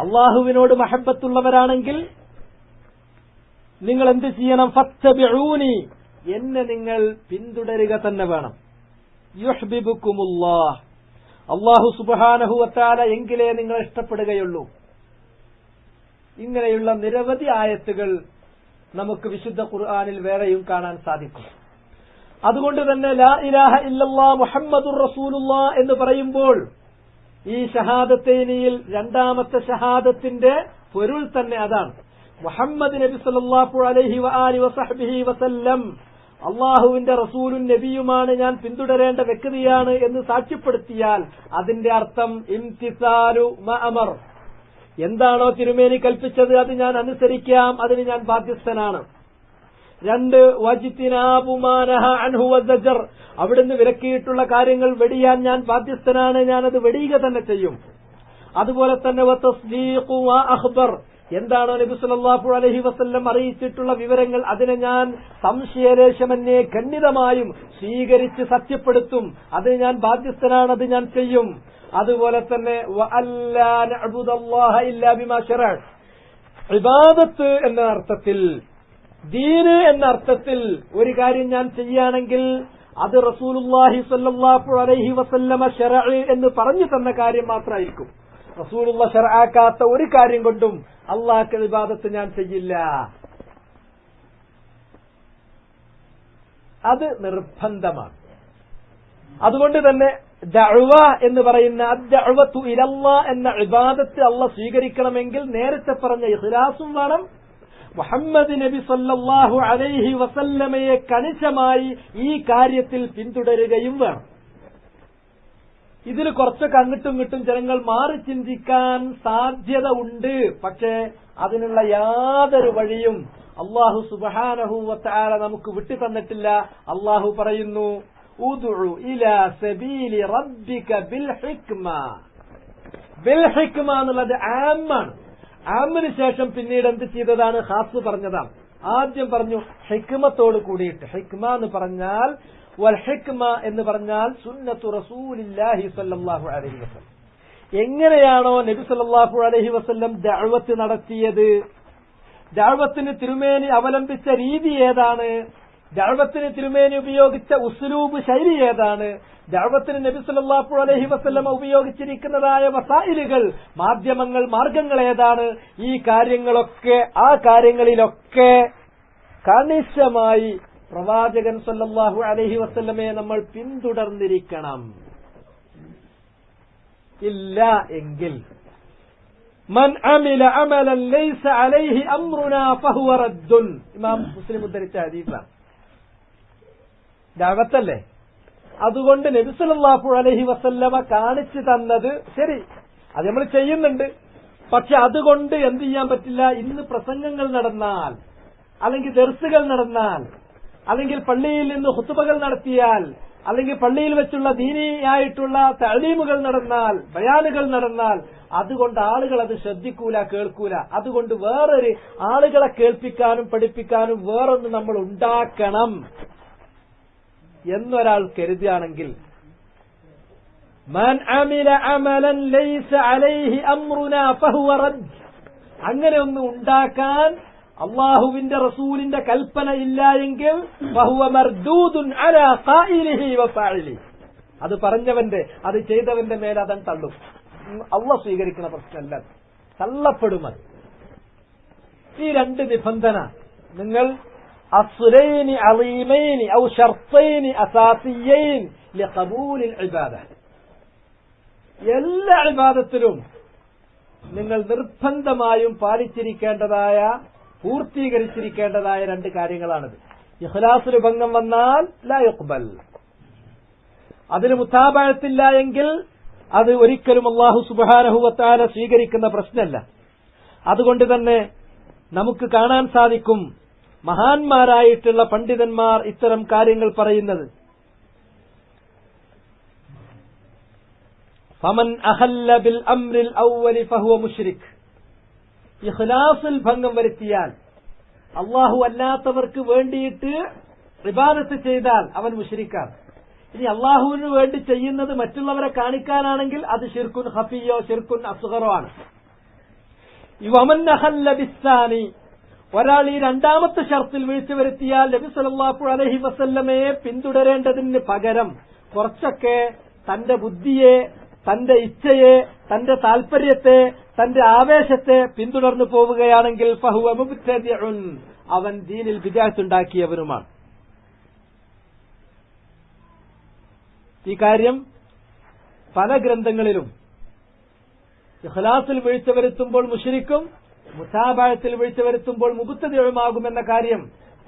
അല്ലാഹുവിനോട് മഹബ്ബത്തുള്ളവരാണെങ്കിൽ നിങ്ങൾ എന്ത് ചെയ്യണം? ഫത്തബിഊനി, എന്നെ നിങ്ങൾ പിന്തുടരുക തന്നെ വേണം. യുഹിബ്ബുകുമുല്ലാഹ്, അല്ലാഹു സുബ്ഹാനഹു വ തആല എങ്കിലേ നിങ്ങളെ ഇഷ്ടപ്പെടുകയുള്ളൂ. ഇങ്ങനെയുള്ള നിരവധി ആയത്തുകൾ നമുക്ക് വിശുദ്ധ ഖുർആനിൽ വേറെയും കാണാൻ സാധിക്കും. അതുകൊണ്ട് തന്നെ ലാ ഇലാഹ ഇല്ലല്ലാഹ് മുഹമ്മദുർ റസൂലുള്ളാഹ് എന്ന് പറയുമ്പോൾ ഈ ഷഹാദത്തൈനിയിൽ രണ്ടാമത്തെ ഷഹാദത്തിന്റെ പൊരുൾ തന്നെ അതാണ്. മുഹമ്മദ് നബി സല്ലല്ലാഹു അലൈഹി വആലിഹി വസഹ്ബിഹി വസല്ലം അള്ളാഹുവിന്റെ റസൂലും നബിയുമാണ്, ഞാൻ പിന്തുടരേണ്ട വ്യക്തിയാണ് എന്ന് സാക്ഷ്യപ്പെടുത്തിയാൽ അതിന്റെ അർത്ഥം ഇംതിസാലു മാ അമർ, എന്താണോ തിരുമേനി കൽപ്പിച്ചത് അത് ഞാൻ അനുസരിക്കാം, അതിന് ഞാൻ ബാധ്യസ്ഥനാണ്. 2 വജ്തിനാബു മാ നഹാ അൻഹു വസജർ, അവിടുന്ന് വിലക്കിയിട്ടുള്ള കാര്യങ്ങൾ വെടിയാൻ ഞാൻ ബാധ്യസ്ഥനാണ്, ഞാനത് വെടിയുക തന്നെ ചെയ്യും. അതുപോലെ തന്നെ വതസ്ദീഖു മാ അഖ്ബർ, എന്താണോ നബി സല്ലല്ലാഹു അലൈഹി വസല്ലം അറിയിച്ചിട്ടുള്ള വിവരങ്ങൾ അതിനെ ഞാൻ സംശയലേശമന്യേ ഖണ്ഡിതമായും സ്വീകരിച്ച് സത്യപ്പെടുത്തും, അതിന് ഞാൻ ബാധ്യസ്ഥനാണ്, അത് ഞാൻ ചെയ്യും. അതുപോലെ തന്നെ വഅല്ലാ നഅ്ബുദല്ലാഹ ഇല്ലാ ബിമാ ശറഅ, ഇബാദത്ത് എന്ന അർത്ഥത്തിൽ, ദീന് എന്ന അർത്ഥത്തിൽ ഒരു കാര്യം ഞാൻ ചെയ്യുകയാണെങ്കിൽ അത് റസൂലുള്ളാഹി സ്വല്ലല്ലാഹു അലൈഹി വസല്ലമ ശറഅ എന്ന് പറഞ്ഞു തന്ന കാര്യം മാത്രമായിരിക്കും. റസൂലുള്ള ശറഅാക്കാത്ത ഒരു കാര്യം കൊണ്ടും അല്ലാഹുവിന്റെ ഇബാദത്ത് ഞാൻ ചെയ്യില്ല, അത് നിർബന്ധമാണ്. അതുകൊണ്ട് തന്നെ ദഅവ എന്ന് പറയുന്ന അദ്ദഅവതു ഇലല്ലാഹ് എന്ന ഇബാദത്ത് അല്ലാഹ് സ്വീകരിക്കണമെങ്കിൽ നേരത്തെ പറഞ്ഞ ഇഖ്ലാസും വേണം, മുഹമ്മദ് നബി സല്ലല്ലാഹു അലൈഹി വസല്ലമയെ കണിശമായി ഈ കാര്യത്തിൽ പിന്തുടരുകയും വേണം. ഇതിൽ കുറച്ചൊക്കെ അങ്ങോട്ടും ഇങ്ങോട്ടും ജനങ്ങൾ മാറി ചിന്തിക്കാൻ സാധ്യത ഉണ്ട്. പക്ഷേ അതിനുള്ള യാതൊരു വഴിയും അല്ലാഹു സുബ്ഹാനഹു വ തആല നമുക്ക് വിട്ടു തന്നിട്ടില്ല. അല്ലാഹു പറയുന്നു, ഉദ്ഉ ഇലാ സബീലി റബ്ബിക ബിൽ ഹിക്മ. ബിൽ ഹിക്മ എന്നുള്ളത് ആമാണ്. ആമിന് ശേഷം പിന്നീട് എന്ത് ചെയ്തതാണ്? ഖാസ് പറഞ്ഞതാണ്. ആദ്യം പറഞ്ഞു ഹിക്മത്തോട് കൂടിയിട്ട്. ഹിക്മ എന്ന് പറഞ്ഞാൽ വൽ ഹിക്മ എന്ന് പറഞ്ഞാൽ സുന്നത്തു റസൂലില്ലാഹി സ്വല്ലല്ലാഹു അലൈഹി വസല്ലം. എങ്ങനെയാണോ നബി സല്ലല്ലാഹു അലൈഹി വസല്ലം ദഅവത്ത് നടത്തിയത്, ദഅവത്തിന് തിരുമേനി അവലംബിച്ച രീതി ഏതാണ്, ദഅവത്തിന് തിരുമേനി ഉപയോഗിച്ച ഉസ്ലൂബ് ശൈലി ഏതാണ്, ദഅവത്തിന് നബി സല്ലല്ലാഹു അലൈഹി വസല്ലം ഉപയോഗിച്ചിരിക്കുന്നതായ വസായിലുകൾ, മാധ്യമങ്ങൾ, മാർഗങ്ങൾ ഏതാണ്, ഈ കാര്യങ്ങളൊക്കെ ആ കാര്യങ്ങളിലൊക്കെ കണിശമായി പ്രവാചകൻ സല്ലല്ലാഹു അലൈഹി വസല്ലമയെ നമ്മൾ പിന്തുടർന്നിരിക്കണം. ഇല്ല എങ്കിൽ മൻ അമില അമലൻ ലൈസ അലൈഹി അംറുനാ ഫഹുവ റദ്ദുൻ, ഇമാം മുസ്ലിം ഉദ്ധരിച്ച ഹദീസാണ്. ദഅവത്തല്ലേ, അതുകൊണ്ട് നബി സല്ലല്ലാഹു അലൈഹി വസല്ലമ കാണിച്ചു തന്നത് ശരി, അത് നമ്മൾ ചെയ്യുന്നുണ്ട്. പക്ഷെ അതുകൊണ്ട് എന്ത് ചെയ്യാൻ പറ്റില്ല? ഇന്ന് പ്രസംഗങ്ങൾ നടന്നാൽ, അല്ലെങ്കിൽ ദർസുകൾ നടന്നാൽ, അല്ലെങ്കിൽ പള്ളിയിൽ നിന്ന് ഖുതുബകൾ നടത്തിയാൽ, അല്ലെങ്കിൽ പള്ളിയിൽ വെച്ചുള്ള ദീനിയായിട്ടുള്ള തഅലീമുകൾ നടന്നാൽ, ബയാനുകൾ നടന്നാൽ, അതുകൊണ്ട് ആളുകൾ അത് ശ്രദ്ധിക്കൂല, കേൾക്കൂല. അതുകൊണ്ട് വേറൊരു ആളുകളെ കേൾപ്പിക്കാനും പഠിപ്പിക്കാനും വേറൊന്ന് നമ്മൾ ഉണ്ടാക്കണം എന്നൊരാൾ കരുതുകയാണെങ്കിൽ മൻ അമില അമലൻ ലൈസ അലൈഹി അംറുനാ ഫഹുവ റദ്ദ്. അങ്ങനെ ഒന്ന് ഉണ്ടാക്കാൻ അള്ളാഹുവിന്റെ റസൂലിന്റെ കൽപ്പന ഇല്ല എങ്കിൽ ഫഹുവ മർദൂദുൻ അലാ ഖായിലിഹി വഫാഇലിഹി. അത് പറഞ്ഞവന്റെ, അത് ചെയ്തവന്റെ മേലെ അതൻ തള്ളും. അള്ളാഹ് സ്വീകരിക്കുന്ന പ്രശ്നമല്ല, തള്ളപ്പെടും. അത് ഈ രണ്ട് നിബന്ധന നിങ്ങൾ അസ്ലൈനി അളീമൈനി ഔ ശർത്തൈനി അസാസിയൈൻ ലിഖബൂലിൽ ഇബാദ, എല്ലാ ഇബാദത്തിലും നിങ്ങൾ നിർബന്ധമായും പാലിച്ചിരിക്കേണ്ടതായ, പൂർത്തീകരിച്ചിരിക്കേണ്ടതായ രണ്ട് കാര്യങ്ങളാണിത്. ഇഖ്ലാസിൽ ഭംഗം വന്നാൽ ലാ യുഖ്ബൽ, അതിന് മുതാബഅത്തില്ല എങ്കിൽ അത് ഒരിക്കലും അല്ലാഹു സുബ്ഹാനഹു വ തആല സ്വീകരിക്കുന്ന പ്രശ്നമല്ല. അതുകൊണ്ട് തന്നെ നമുക്ക് കാണാൻ സാധിക്കും മഹാന്മാരായിട്ടുള്ള പണ്ഡിതന്മാർ ഇത്തരം കാര്യങ്ങൾ പറയുന്നത്. ഫമൻ അഹല്ല ബിൽ അംറിൽ അവ്വലി ഫഹുവ മുശ്രിക്. ഇഖ്ലാസിൽ ഭംഗം വരുത്തിയാൽ, അല്ലാഹു അല്ലാത്തവർക്ക് വേണ്ടിയിട്ട് ഇബാദത്ത് ചെയ്താൽ അവൻ മുശ്രിക്കാണ്. ഇനി അല്ലാഹുവിന് വേണ്ടി ചെയ്യുന്നത് മറ്റുള്ളവരെ കാണിക്കാനാണെങ്കിൽ അത് ശിർക്കുൻ ഖഫിയോ ശിർക്കുൻ അസ്ഗറോ ആണ്. വമൻ അഹല്ല ബിസ്സാനി, ഒരാൾ ഈ രണ്ടാമത്തെ ഷർത്തിൽ വീഴ്ച വരുത്തിയാൽ നബി സല്ലല്ലാഹു അലൈഹി വസല്ലമയെ പിന്തുടരേണ്ടതിന് പകരം കുറച്ചൊക്കെ തന്റെ ബുദ്ധിയെ, തന്റെ ഇച്ഛയെ, തന്റെ താൽപര്യത്തെ, തന്റെ ആവേശത്തെ പിന്തുടർന്നു പോവുകയാണെങ്കിൽ ഫഹുവ മുബ്തദിഉൻ, അവൻ ദീനിൽ ബിദ്അത്ത് ഉണ്ടാക്കിയവനുമാണ്. ഈ കാര്യം പല ഗ്രന്ഥങ്ങളിലും ഇഖ്ലാസിൽ വീഴ്ച വരുത്തുമ്പോൾ മുശ്രിക്കും മുതാബഅത്തിൽ വീഴ്ച വരുത്തുമ്പോൾ മുബ്തദിഉമാകുമെന്ന കാര്യം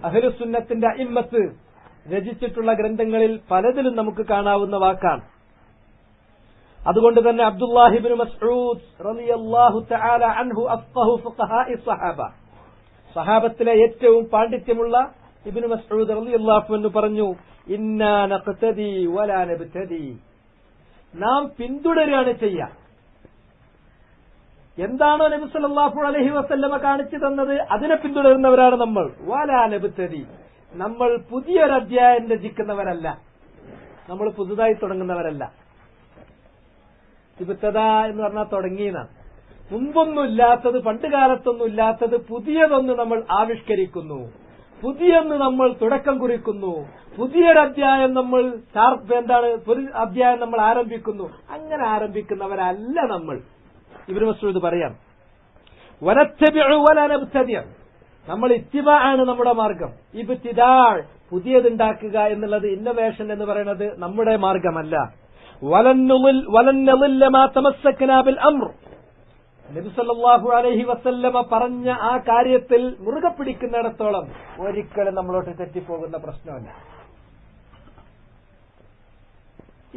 അഹ്ലുസുന്നത്തിന്റെ അഇമ്മത്ത് രചിച്ചിട്ടുള്ള ഗ്രന്ഥങ്ങളിൽ പലതിലും നമുക്ക് കാണാവുന്ന വാക്കാണ്. അതുകൊണ്ട് തന്നെ അബ്ദുല്ലാഹി ഇബ്നു മസ്ഊദ് റളിയല്ലാഹു തആല അൻഹു അഫ്ഖഹു ഫുഖഹാഇ സ്വഹാബ, സ്വഹാബത്തിലെ ഏറ്റവും പാണ്ഡിത്യമുള്ള ഇബ്നു മസ്ഊദ് റളിയല്ലാഹു അൻഹു പറഞ്ഞു, ഇന്നാ നഖ്തദി വലാ നബ്തദി, നാം പിന്തുടരുകയാണ് ചെയ്യുക. എന്താണോ നബി സല്ലല്ലാഹു അലൈഹി വസല്ലമ കാണിച്ചു തന്നത് അതിനെ പിന്തുടരുന്നവരാണ് നമ്മൾ. വലാ നബ്തദി, നമ്മൾ പുതിയൊരു അധ്യായം രചിക്കുന്നവരല്ല, നമ്മൾ പുതുതായി തുടങ്ങുന്നവരല്ല. ഇബ്തദ എന്ന് പറഞ്ഞാൽ തുടങ്ങിയെന്നാണ്. മുമ്പൊന്നും ഇല്ലാത്തത്, പണ്ട് കാലത്തൊന്നും ഇല്ലാത്തത് പുതിയതൊന്ന് നമ്മൾ ആവിഷ്കരിക്കുന്നു, പുതിയൊന്ന് നമ്മൾ തുടക്കം കുറിക്കുന്നു, പുതിയൊരധ്യായം നമ്മൾ ഒരു അധ്യായം നമ്മൾ ആരംഭിക്കുന്നു. അങ്ങനെ ആരംഭിക്കുന്നവരല്ല നമ്മൾ. ഇബ്നു മസ്ഊദ് പറയാം, വനത്തബിഉ വലാ നബ്തദി, നമ്മൾ ഇത്തിബാ ആണ് നമ്മുടെ മാർഗം. ഇബ്തിദാ, പുതിയതുണ്ടാക്കുക എന്നുള്ളത്, ഇന്നോവേഷൻ എന്ന് പറയുന്നത് നമ്മുടെ മാർഗമല്ല. നബി സല്ലല്ലാഹു അലൈഹി വസല്ലമ പറഞ്ഞ ആ കാര്യത്തിൽ മുറുകെ പിടിക്കുന്നിടത്തോളം ഒരിക്കലും നമ്മളോട്ട് തെറ്റിപ്പോകുന്ന പ്രശ്നമല്ല.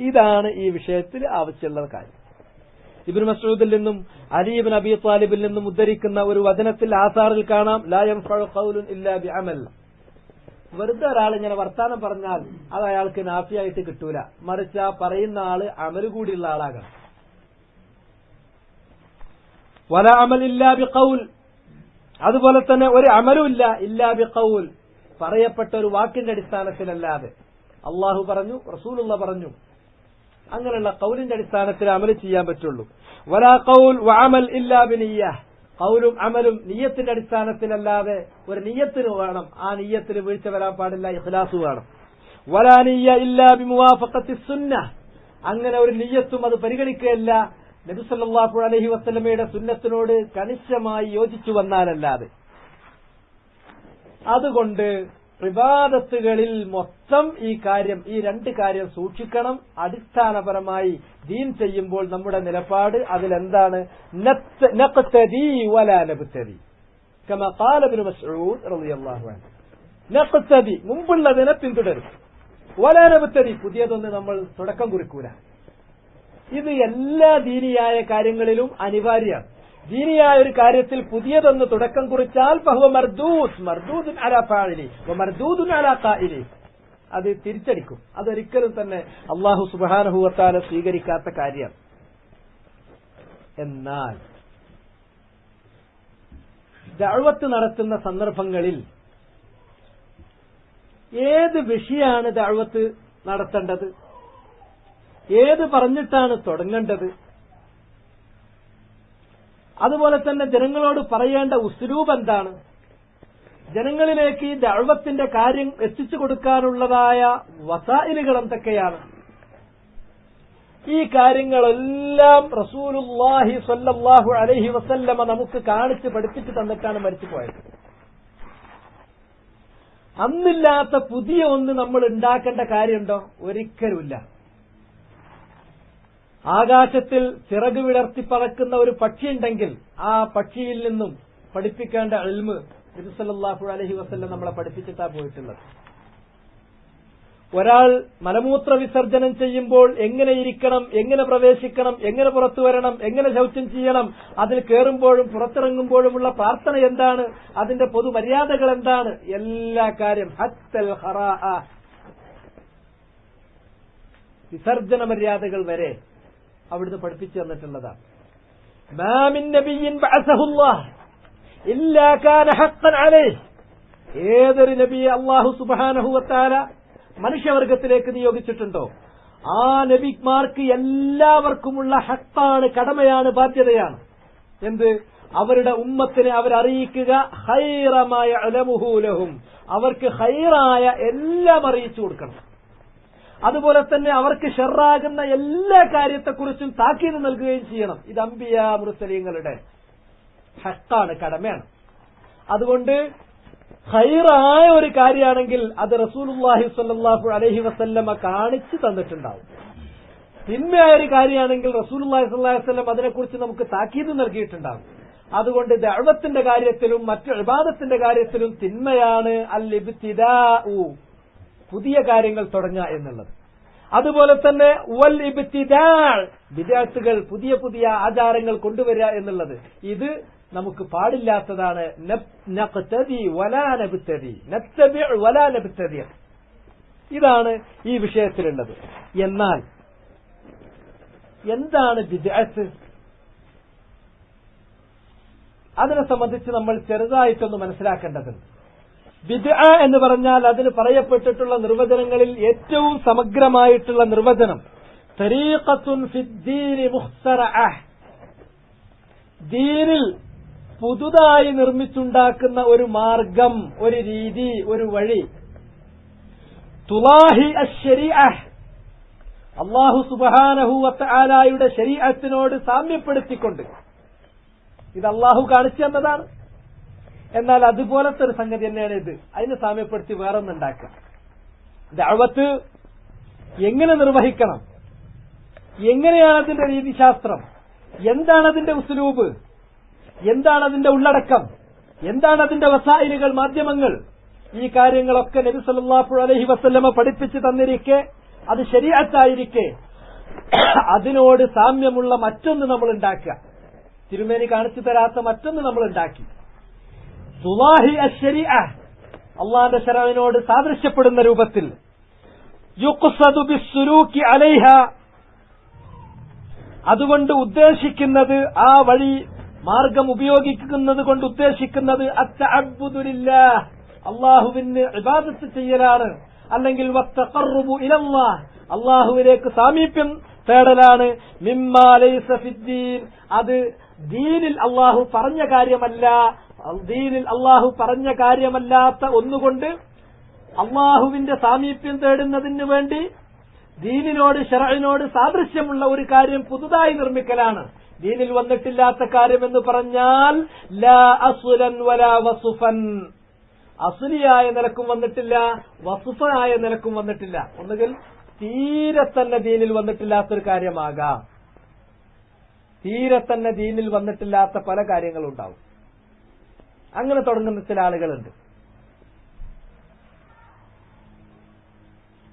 ഇതാണ് ഈ വിഷയത്തിൽ ആവശ്യമുള്ള കാര്യം. ഇബ്നു മസ്ഊദിൽ നിന്നും അലി ഇബ്നു അബീ ത്വാലിബിൽ നിന്നും ഉദ്ധരിക്കുന്ന ഒരു വചനത്തിൽ, ആസാറിൽ കാണാം, ലാ യൻഫഉ ഖൗലുൻ ഇല്ലാ ബിഅമൽ. വെറുതെ ഒരാൾ ഇങ്ങനെ വർത്താനം പറഞ്ഞാൽ അത് അയാൾക്ക് നാഫിയായിട്ട് കിട്ടൂല, മറിച്ച് ആ പറയുന്ന ആള് അമല് കൂടിയുള്ള ആളാകണം. വല അമൽ ഇല്ലാ ബിഖൗൽ, അതുപോലെ തന്നെ ഒരു അമലും ഇല്ല ഇല്ലാ ബിഖൗൽ, പറയപ്പെട്ട ഒരു വാക്കിന്റെ അടിസ്ഥാനത്തിലല്ലാതെ. അള്ളാഹു പറഞ്ഞു, റസൂലുള്ള പറഞ്ഞു, അങ്ങനെയുള്ള ഖൗലിന്റെ അടിസ്ഥാനത്തിൽ അമല് ചെയ്യാൻ പറ്റുള്ളൂ. വലാ ഖൗൽ വഅമൽ ഇല്ലാ ബിനിയ്യഹ്, ഖൗലും അമലും നിയ്യത്തിന്റെ അടിസ്ഥാനത്തിലല്ലാതെ ഒരു നിയ്യത്തിന് വേണം, ആ നിയ്യത്തിന് വീഴ്ച വരാൻ പാടില്ല, ഇഖ്ലാസ് വേണം. വലാ നിയ്യ ഇല്ലാ ബിമുവാഫഖത്തി സുന്നഹ്, അങ്ങനെ ഒരു നിയ്യത്തും അത് പരിഗണിക്കുകയല്ല നബി സല്ലല്ലാഹു അലൈഹി വസല്ലമയുടെ സുന്നത്തിനോട് കണിശമായി യോജിച്ചു വന്നാലല്ലാതെ. അതുകൊണ്ട് ഇബാദത്തുകളിൽ മൊത്തം ഈ രണ്ട് കാര്യം സൂക്ഷിക്കണം. അടിസ്ഥാനപരമായി ദീൻ ചെയ്യുമ്പോൾ നമ്മുടെ നിലപാട് അതിലെന്താണ്? നഖ്തദി വലാ നബ്തദി, കമാ ഖാല ഇബ്നു മസ്ഊദ് റളിയല്ലാഹു അൻഹു. നഖ്തദി, മുമ്പുള്ളതിനെ പിന്തുടരും. വലാ നബ്തദി, പുതിയതൊന്ന് നമ്മൾ തുടക്കം കുറിക്കൂല. ഇത് എല്ലാ ദീനിയായ കാര്യങ്ങളിലും അനിവാര്യമാണ്. ദീനിയായ ഒരു കാര്യത്തിൽ പുതിയതൊന്ന് തുടക്കം കുറിച്ചാൽ ഫഹുവ മർദൂദുൻ അലാ ഫാഇലി വ മർദൂദുൻ അലാ ഖായിലി, അത് തിരിച്ചടിക്കും. അതൊരിക്കലും തന്നെ അല്ലാഹു സുബ്ഹാനഹു വ തആല സ്വീകരിക്കാത്ത കാര്യമാണ്. എന്നാൽ ദഅവത്ത് നടത്തുന്ന സന്ദർഭങ്ങളിൽ ഏത് വിഷയമാണ് ദഅവത്ത് നടത്തേണ്ടത്? ഏത് പറഞ്ഞിട്ടാണ് തുടങ്ങേണ്ടത്? അതുപോലെ തന്നെ ജനങ്ങളോട് പറയേണ്ട ഉസ്ലൂബ് എന്താണ്? ജനങ്ങളിലേക്ക് ഈ ദഅവത്തിന്റെ കാര്യം എത്തിച്ചു കൊടുക്കാനുള്ളതായ വസായിലുകൾ എന്തൊക്കെയാണ്? ഈ കാര്യങ്ങളെല്ലാം റസൂലുള്ളാഹി സ്വല്ലല്ലാഹു അലൈഹി വസല്ലമ നമുക്ക് കാണിച്ച് പഠിപ്പിച്ചു തന്നിട്ടാണ് മരിച്ചുപോയത്. അന്നില്ലാത്ത പുതിയ ഒന്ന് നമ്മൾ ഉണ്ടാക്കേണ്ട കാര്യമുണ്ടോ? ഒരിക്കലുമില്ല. ആകാശത്തിൽ ചിറക് വിടർത്തി പറക്കുന്ന ഒരു പക്ഷിയുണ്ടെങ്കിൽ ആ പക്ഷിയിൽ നിന്നും പഠിപ്പിക്കേണ്ട ഇൽമ് നബി സല്ലല്ലാഹു അലൈഹി വസല്ലം നമ്മളെ പഠിപ്പിച്ചിട്ടാ പോയിട്ടുള്ളത്. ഒരാൾ മലമൂത്ര വിസർജനം ചെയ്യുമ്പോൾ എങ്ങനെ ഇരിക്കണം, എങ്ങനെ പ്രവേശിക്കണം, എങ്ങനെ പുറത്തു വരണം, എങ്ങനെ ശൗചം ചെയ്യണം, അതിൽ കയറുമ്പോഴും പുറത്തിറങ്ങുമ്പോഴുമുള്ള പ്രാർത്ഥന എന്താണ്, അതിന്റെ പൊതുമര്യാദകൾ എന്താണ്, എല്ലാ കാര്യം ഹത്തൽ ഖറാഅ, വിസർജന മര്യാദകൾ വരെ അവിടുന്ന് പഠിപ്പിച്ചു തന്നിട്ടുള്ളതാണ്. മാ മിൻ നബിയ്യിൻ ബഅസഹുല്ലാഹ് ഇല്ലാ കാന ഹഖ്ഖൻ അലൈഹി, ഏതൊരു നബിയെ അല്ലാഹു സുബ്ഹാനഹു വ തആല മനുഷ്യവർഗത്തിലേക്ക് നിയോഗിച്ചിട്ടുണ്ടോ ആ നബിമാർക്ക് എല്ലാവർക്കുമുള്ള ഹഖ്ഖാണ്, കടമയാണ്, ബാധ്യതയാണ്. എന്ത്? അവരുടെ ഉമ്മത്തിനെ അവരറിയിക്കുക, ഖൈറമായ അലമുഹു ലഹും, അവർക്ക് ഖൈറായ എല്ലാം അറിയിച്ചു കൊടുക്കണം. അതുപോലെ തന്നെ അവർക്ക് ഷർറാകുന്ന എല്ലാ കാര്യത്തെക്കുറിച്ചും താക്കീത് നൽകുകയും ചെയ്യണം. ഇത് അംബിയാ മുർസലീങ്ങളുടെ ഹഖ്ഖാണ്, കടമയാണ്. അതുകൊണ്ട് ഖൈറായ ഒരു കാര്യമാണെങ്കിൽ അത് റസൂലുള്ളാഹി സ്വല്ലല്ലാഹു അലൈഹി വസല്ലമ കാണിച്ചു തന്നിട്ടുണ്ടാവും. തിന്മയായ ഒരു കാര്യമാണെങ്കിൽ റസൂലുള്ളാഹി സ്വല്ലല്ലാഹു അലൈഹി വസല്ലം അതിനെക്കുറിച്ച് നമുക്ക് താക്കീത് നൽകിയിട്ടുണ്ടാവും. അതുകൊണ്ട് ദഅവത്തിന്റെ കാര്യത്തിലും മറ്റു ഇബാദത്തിന്റെ കാര്യത്തിലും തിന്മയാണ് അൽ ഇബ്തിദാഉ, പുതിയ കാര്യങ്ങൾ തുടങ്ങുക എന്നുള്ളത്. അതുപോലെ തന്നെ വൽ ഇബ്തിദാ, ബിദ്അത്തുകൾ, പുതിയ പുതിയ ആചാരങ്ങൾ കൊണ്ടുവരിക എന്നുള്ളത്, ഇത് നമുക്ക് പാടില്ലാത്തതാണ്. നഖ്തദി വലാ നബ്തദി, നത്തബിഉ വലാ നബ്തദി, ഇതാണ് ഈ വിഷയത്തിലുള്ളത്. എന്നാൽ എന്താണ് ബിദ്അത്ത്? അതിനെ സംബന്ധിച്ച് നമ്മൾ ചെറുതായിട്ടൊന്ന് മനസ്സിലാക്കേണ്ടതുണ്ട്. ബിദ്അ എന്ന് പറഞ്ഞാൽ അതിന് പറയപ്പെട്ടിട്ടുള്ള നിർവചനങ്ങളിൽ ഏറ്റവും സമഗ്രമായിട്ടുള്ള നിർവചനം തരീഖത്തുൻ ഫിദ്ദീനി മുഖ്തറഅ, ദീനിൽ പുതുതായി നിർമ്മിച്ചുണ്ടാക്കുന്ന ഒരു മാർഗം, ഒരു രീതി, ഒരു വഴി. തുലാഹി അശ്ശരീഅ, അല്ലാഹു സുബ്ഹാനഹു വ തആലയുടെ ശരീഅത്തിനോട് സാമ്യപ്പെടുത്തിക്കൊണ്ട്. ഇത് അല്ലാഹു കാണിച്ചു തന്നതാണ്. എന്നാൽ അതുപോലത്തെ ഒരു സംഗതി തന്നെയാണ് ഇത്. അതിനെ സാമ്യപ്പെടുത്തി വേറൊന്നുണ്ടാക്കുക. ദഅവത്ത് എങ്ങനെ നിർവഹിക്കണം, എങ്ങനെയാണ് അതിന്റെ രീതിശാസ്ത്രം, എന്താണ് അതിന്റെ ഉസ്ലൂബ്, എന്താണ് അതിന്റെ ഉള്ളടക്കം, എന്താണ് അതിന്റെ വസായിലുകൾ, മാധ്യമങ്ങൾ, ഈ കാര്യങ്ങളൊക്കെ നബി സല്ലല്ലാഹു അലൈഹി വസല്ലമ പഠിപ്പിച്ചു തന്നിരിക്കെ, അത് ശരീഅത്തായിരിക്കെ, അതിനോട് സാമ്യമുള്ള മറ്റൊന്ന് നമ്മൾ ഉണ്ടാക്കുക. തിരുമേനി കാണിച്ചു തരാത്ത മറ്റൊന്ന് നമ്മൾ ഉണ്ടാക്കി. തുലാഹി അശ്ശരീഅ, അല്ലാഹുവിന്റെ ശറഅനോട് സാദൃശ്യപ്പെടുന്ന രൂപത്തിൽ. യുഖ്സദു ബിസ്സുലൂകി അലൈഹ, അതുകൊണ്ട് ഉദ്ദേശിക്കുന്നത്, ആ വഴി മാർഗം ഉപയോഗിക്കുന്നത് കൊണ്ട് ഉദ്ദേശിക്കുന്നത് അത്തഅബ്ബുദു ലില്ലാഹ്, അല്ലാഹുവിന് ഇബാദത്ത് ചെയ്യലാണ്. അല്ലെങ്കിൽ വത്തഖർറുബു ഇലല്ലാഹ്, അല്ലാഹുവിലേക്ക് സാമീപ്യം തേടലാണ്. മിമ്മാ ലൈസ ഫിദ്ദീൻ, അത് ദീനിൽ അല്ലാഹു പറഞ്ഞ കാര്യമല്ല, ദീനിൽ അല്ലാഹു പറഞ്ഞ കാര്യമല്ലാത്ത ഒന്നുകൊണ്ട് അല്ലാഹുവിന്റെ സാമീപ്യം തേടുന്നതിന് വേണ്ടി ദീനിനോട് ശറഇനോട് സാദൃശ്യമുള്ള ഒരു കാര്യം പുതുതായി നിർമ്മിക്കലാണ്. ദീനിൽ വന്നിട്ടില്ലാത്ത കാര്യമെന്ന് പറഞ്ഞാൽ ലാ അസ്ലൻ വലാ വസുഫൻ, അസ്ലിയായ നിലക്കും വന്നിട്ടില്ല, വസുഫായ നിലക്കും വന്നിട്ടില്ല. ഒന്നുകിൽ തീരെ തന്നെ ദീനിൽ വന്നിട്ടില്ലാത്തൊരു കാര്യമാകാം, തീരെ തന്നെ ദീനിൽ വന്നിട്ടില്ലാത്ത പല കാര്യങ്ങളും ഉണ്ടാവും. അങ്ങനെ തുടങ്ങുന്ന ചില ആളുകളുണ്ട്.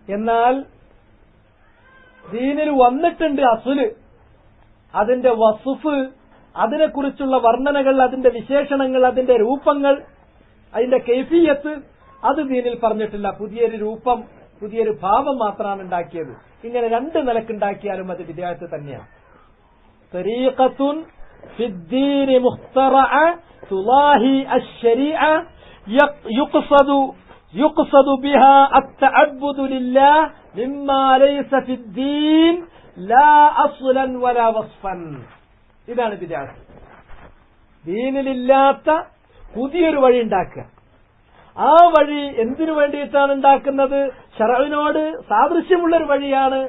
എന്നാൽ ദീനിൽ വന്നിട്ടുണ്ട് അസുല്, അതിന്റെ വസുഫ്, അതിനെക്കുറിച്ചുള്ള വർണ്ണനകൾ, അതിന്റെ വിശേഷണങ്ങൾ, അതിന്റെ രൂപങ്ങൾ, അതിന്റെ കൈഫിയത്ത്, അത് ദീനിൽ പറഞ്ഞിട്ടില്ല. പുതിയൊരു രൂപം, പുതിയൊരു ഭാവം മാത്രമാണ് ഉണ്ടാക്കിയത്. ഇങ്ങനെ രണ്ട് നിലക്കുണ്ടാക്കിയാലും അത് ബിദ്അത്ത് തന്നെയാണ്. തരീഖത്തുൻ ഫിദ്ദീനി മുഖ്തറഅ തുലാഹി അശ്ശരീഅ യുഖ്സദു ബിഹാ അത്തഅബ്ബുദു ലില്ലാഹ് മിമ്മാ ലൈസ ഫിദ്ദീൻ ലാ അസ്ലൻ വലാ വസ്ഫൻ. ഇതാണ് ബിദ്അത്ത്. ദീനിലില്ലാത്ത പുതിയൊരു വഴി ഉണ്ടാക്കുക. ആ വഴി എന്തിനു വേണ്ടിയിട്ടാണ് ഉണ്ടാക്കുന്നത്? ശർഇനോട് സാദൃശ്യമുള്ളൊരു വഴിയാണ്.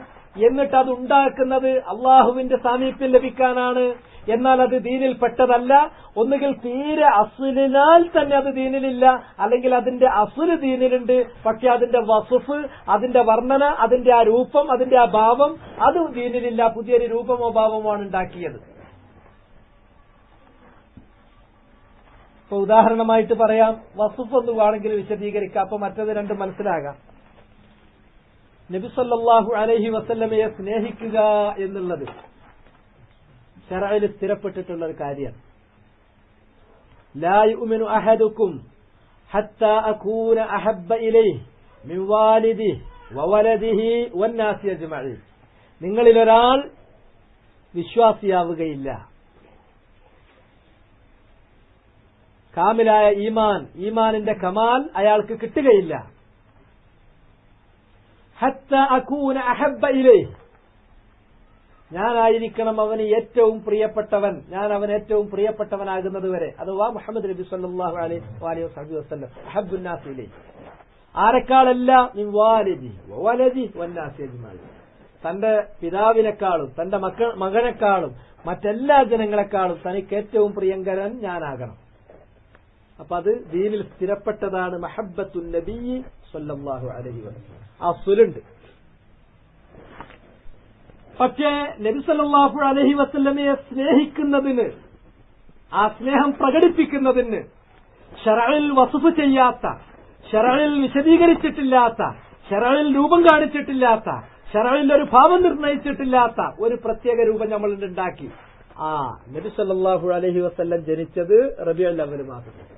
എന്നിട്ട് അത് ഉണ്ടാക്കുന്നത് അള്ളാഹുവിന്റെ സാമീപ്യം ലഭിക്കാനാണ്. എന്നാൽ അത് ദീനിൽ പെട്ടതല്ല. ഒന്നുകിൽ തീരെ അസ്ലിനാൽ തന്നെ അത് ദീനിലില്ല, അല്ലെങ്കിൽ അതിന്റെ അസ്ല് ദീനിലുണ്ട്, പക്ഷെ അതിന്റെ വസുഫ്, അതിന്റെ വർണ്ണന, അതിന്റെ ആ രൂപം, അതിന്റെ ആ ഭാവം അത് ദീനിലില്ല. പുതിയൊരു രൂപമോ ഭാവമോ ആണ് ഉണ്ടാക്കിയത്. ഇപ്പൊ ഉദാഹരണമായിട്ട് പറയാം, വസുഫ് ഒന്ന് വേണമെങ്കിൽ വിശദീകരിക്കാം, അപ്പൊ മറ്റത് രണ്ടും മനസ്സിലാകാം. നബി സല്ലല്ലാഹു അലൈഹി വസല്ലമയെ സ്നേഹിക്കുക എന്നുള്ളത് ശർഇൽ സ്ഥിരപ്പെട്ടിട്ടുള്ള ഒരു കാര്യമാണ്. ലാ യുഅ്മിനു അഹദുക്കും ഹത്താ അകൂന അഹബ്ബ ഇലൈഹി മിൻ വാലിദിഹി വവലദിഹി വന്നാസി അജ്മഈൻ. നിങ്ങളിൽ ഒരാൾ വിശ്വാസിയാവുകയില്ല, കാമിലായ ഈമാനിന്റെ കമാൽ അയാൾക്ക് കിട്ടുകയില്ല. ഹത്താ അകൂന അഹബ്ബ ഇലൈഹി, ഞാനായിരിക്കണം അവന് ഏറ്റവും പ്രിയപ്പെട്ടവൻ, ഞാൻ അവൻ ഏറ്റവും പ്രിയപ്പെട്ടവനാകുന്നത് വരെ. അഥവാ മുഹമ്മദ് നബി സല്ലല്ലാഹു അലൈഹി വസല്ലം അഹബ്ബുന്നാസി ഇലൈഹി, ആരെക്കാളല്ല? മിൻ വാലിദി വവലദി വന്നാസി അജ്മഈൻ, തന്റെ പിതാവിനെക്കാളും തന്റെ മകനെക്കാളും മറ്റെല്ലാ ജനങ്ങളെക്കാളും തനിക്ക് ഏറ്റവും പ്രിയങ്കരൻ ഞാനാകണം. അപ്പൊ അത് ദീനിൽ സ്ഥിരപ്പെട്ടതാണ്. മഹബ്ബത്തുൻ നബി സല്ലല്ലാഹു അലൈഹി വസല്ലം അസ്ലുണ്ട്. പക്ഷേ നബി സല്ലല്ലാഹു അലൈഹി വസല്ലമയെ സ്നേഹിക്കുന്നതിന്, ആ സ്നേഹം പ്രകടിപ്പിക്കുന്നതിന് ശർഇൽ വസുഫ് ചെയ്യാത്ത, ശർഇൽ വിശദീകരിച്ചിട്ടില്ലാത്ത, ശർഇൽ രൂപം കാണിച്ചിട്ടില്ലാത്ത, ശർഇൽ ഒരു ഭാവം നിർണയിച്ചിട്ടില്ലാത്ത ഒരു പ്രത്യേക രൂപം നമ്മൾ ഉണ്ടാക്കി. നബി സല്ലല്ലാഹു അലൈഹി വസല്ലം ജനിച്ചത് റബീഉൽ അവ്വൽ മാസത്തിൽ.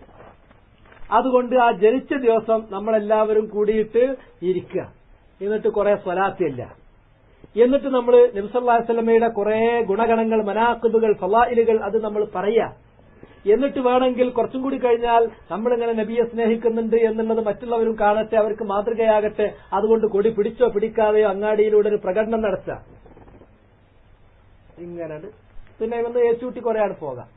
അതുകൊണ്ട് ആ ജനിച്ച ദിവസം നമ്മളെല്ലാവരും കൂടിയിട്ട് ഇരിക്കുക, എന്നിട്ട് കുറെ സ്വലാത്തില്ല, എന്നിട്ട് നമ്മൾ നബി സല്ലല്ലാഹു അലൈഹി വസല്ലമയുടെ കുറെ ഗുണഗണങ്ങൾ, മനാഖിബുകൾ, ഫളായിലുകൾ അത് നമ്മൾ പറയാ. എന്നിട്ട് വേണമെങ്കിൽ കുറച്ചും കൂടി കഴിഞ്ഞാൽ നമ്മളിങ്ങനെ നബിയെ സ്നേഹിക്കുന്നുണ്ട് എന്നുള്ളത് മറ്റുള്ളവരും കാണട്ടെ, അവർക്ക് മാതൃകയാകട്ടെ. അതുകൊണ്ട് കൊടി പിടിച്ചോ പിടിക്കാതെയോ അങ്ങാടിയിലൂടെ ഒരു പ്രകടനം നടത്തുക. ഇങ്ങനെ പിന്നെ വന്ന് ഏച്ചൂട്ടി കുറെയാണ് പോകാം.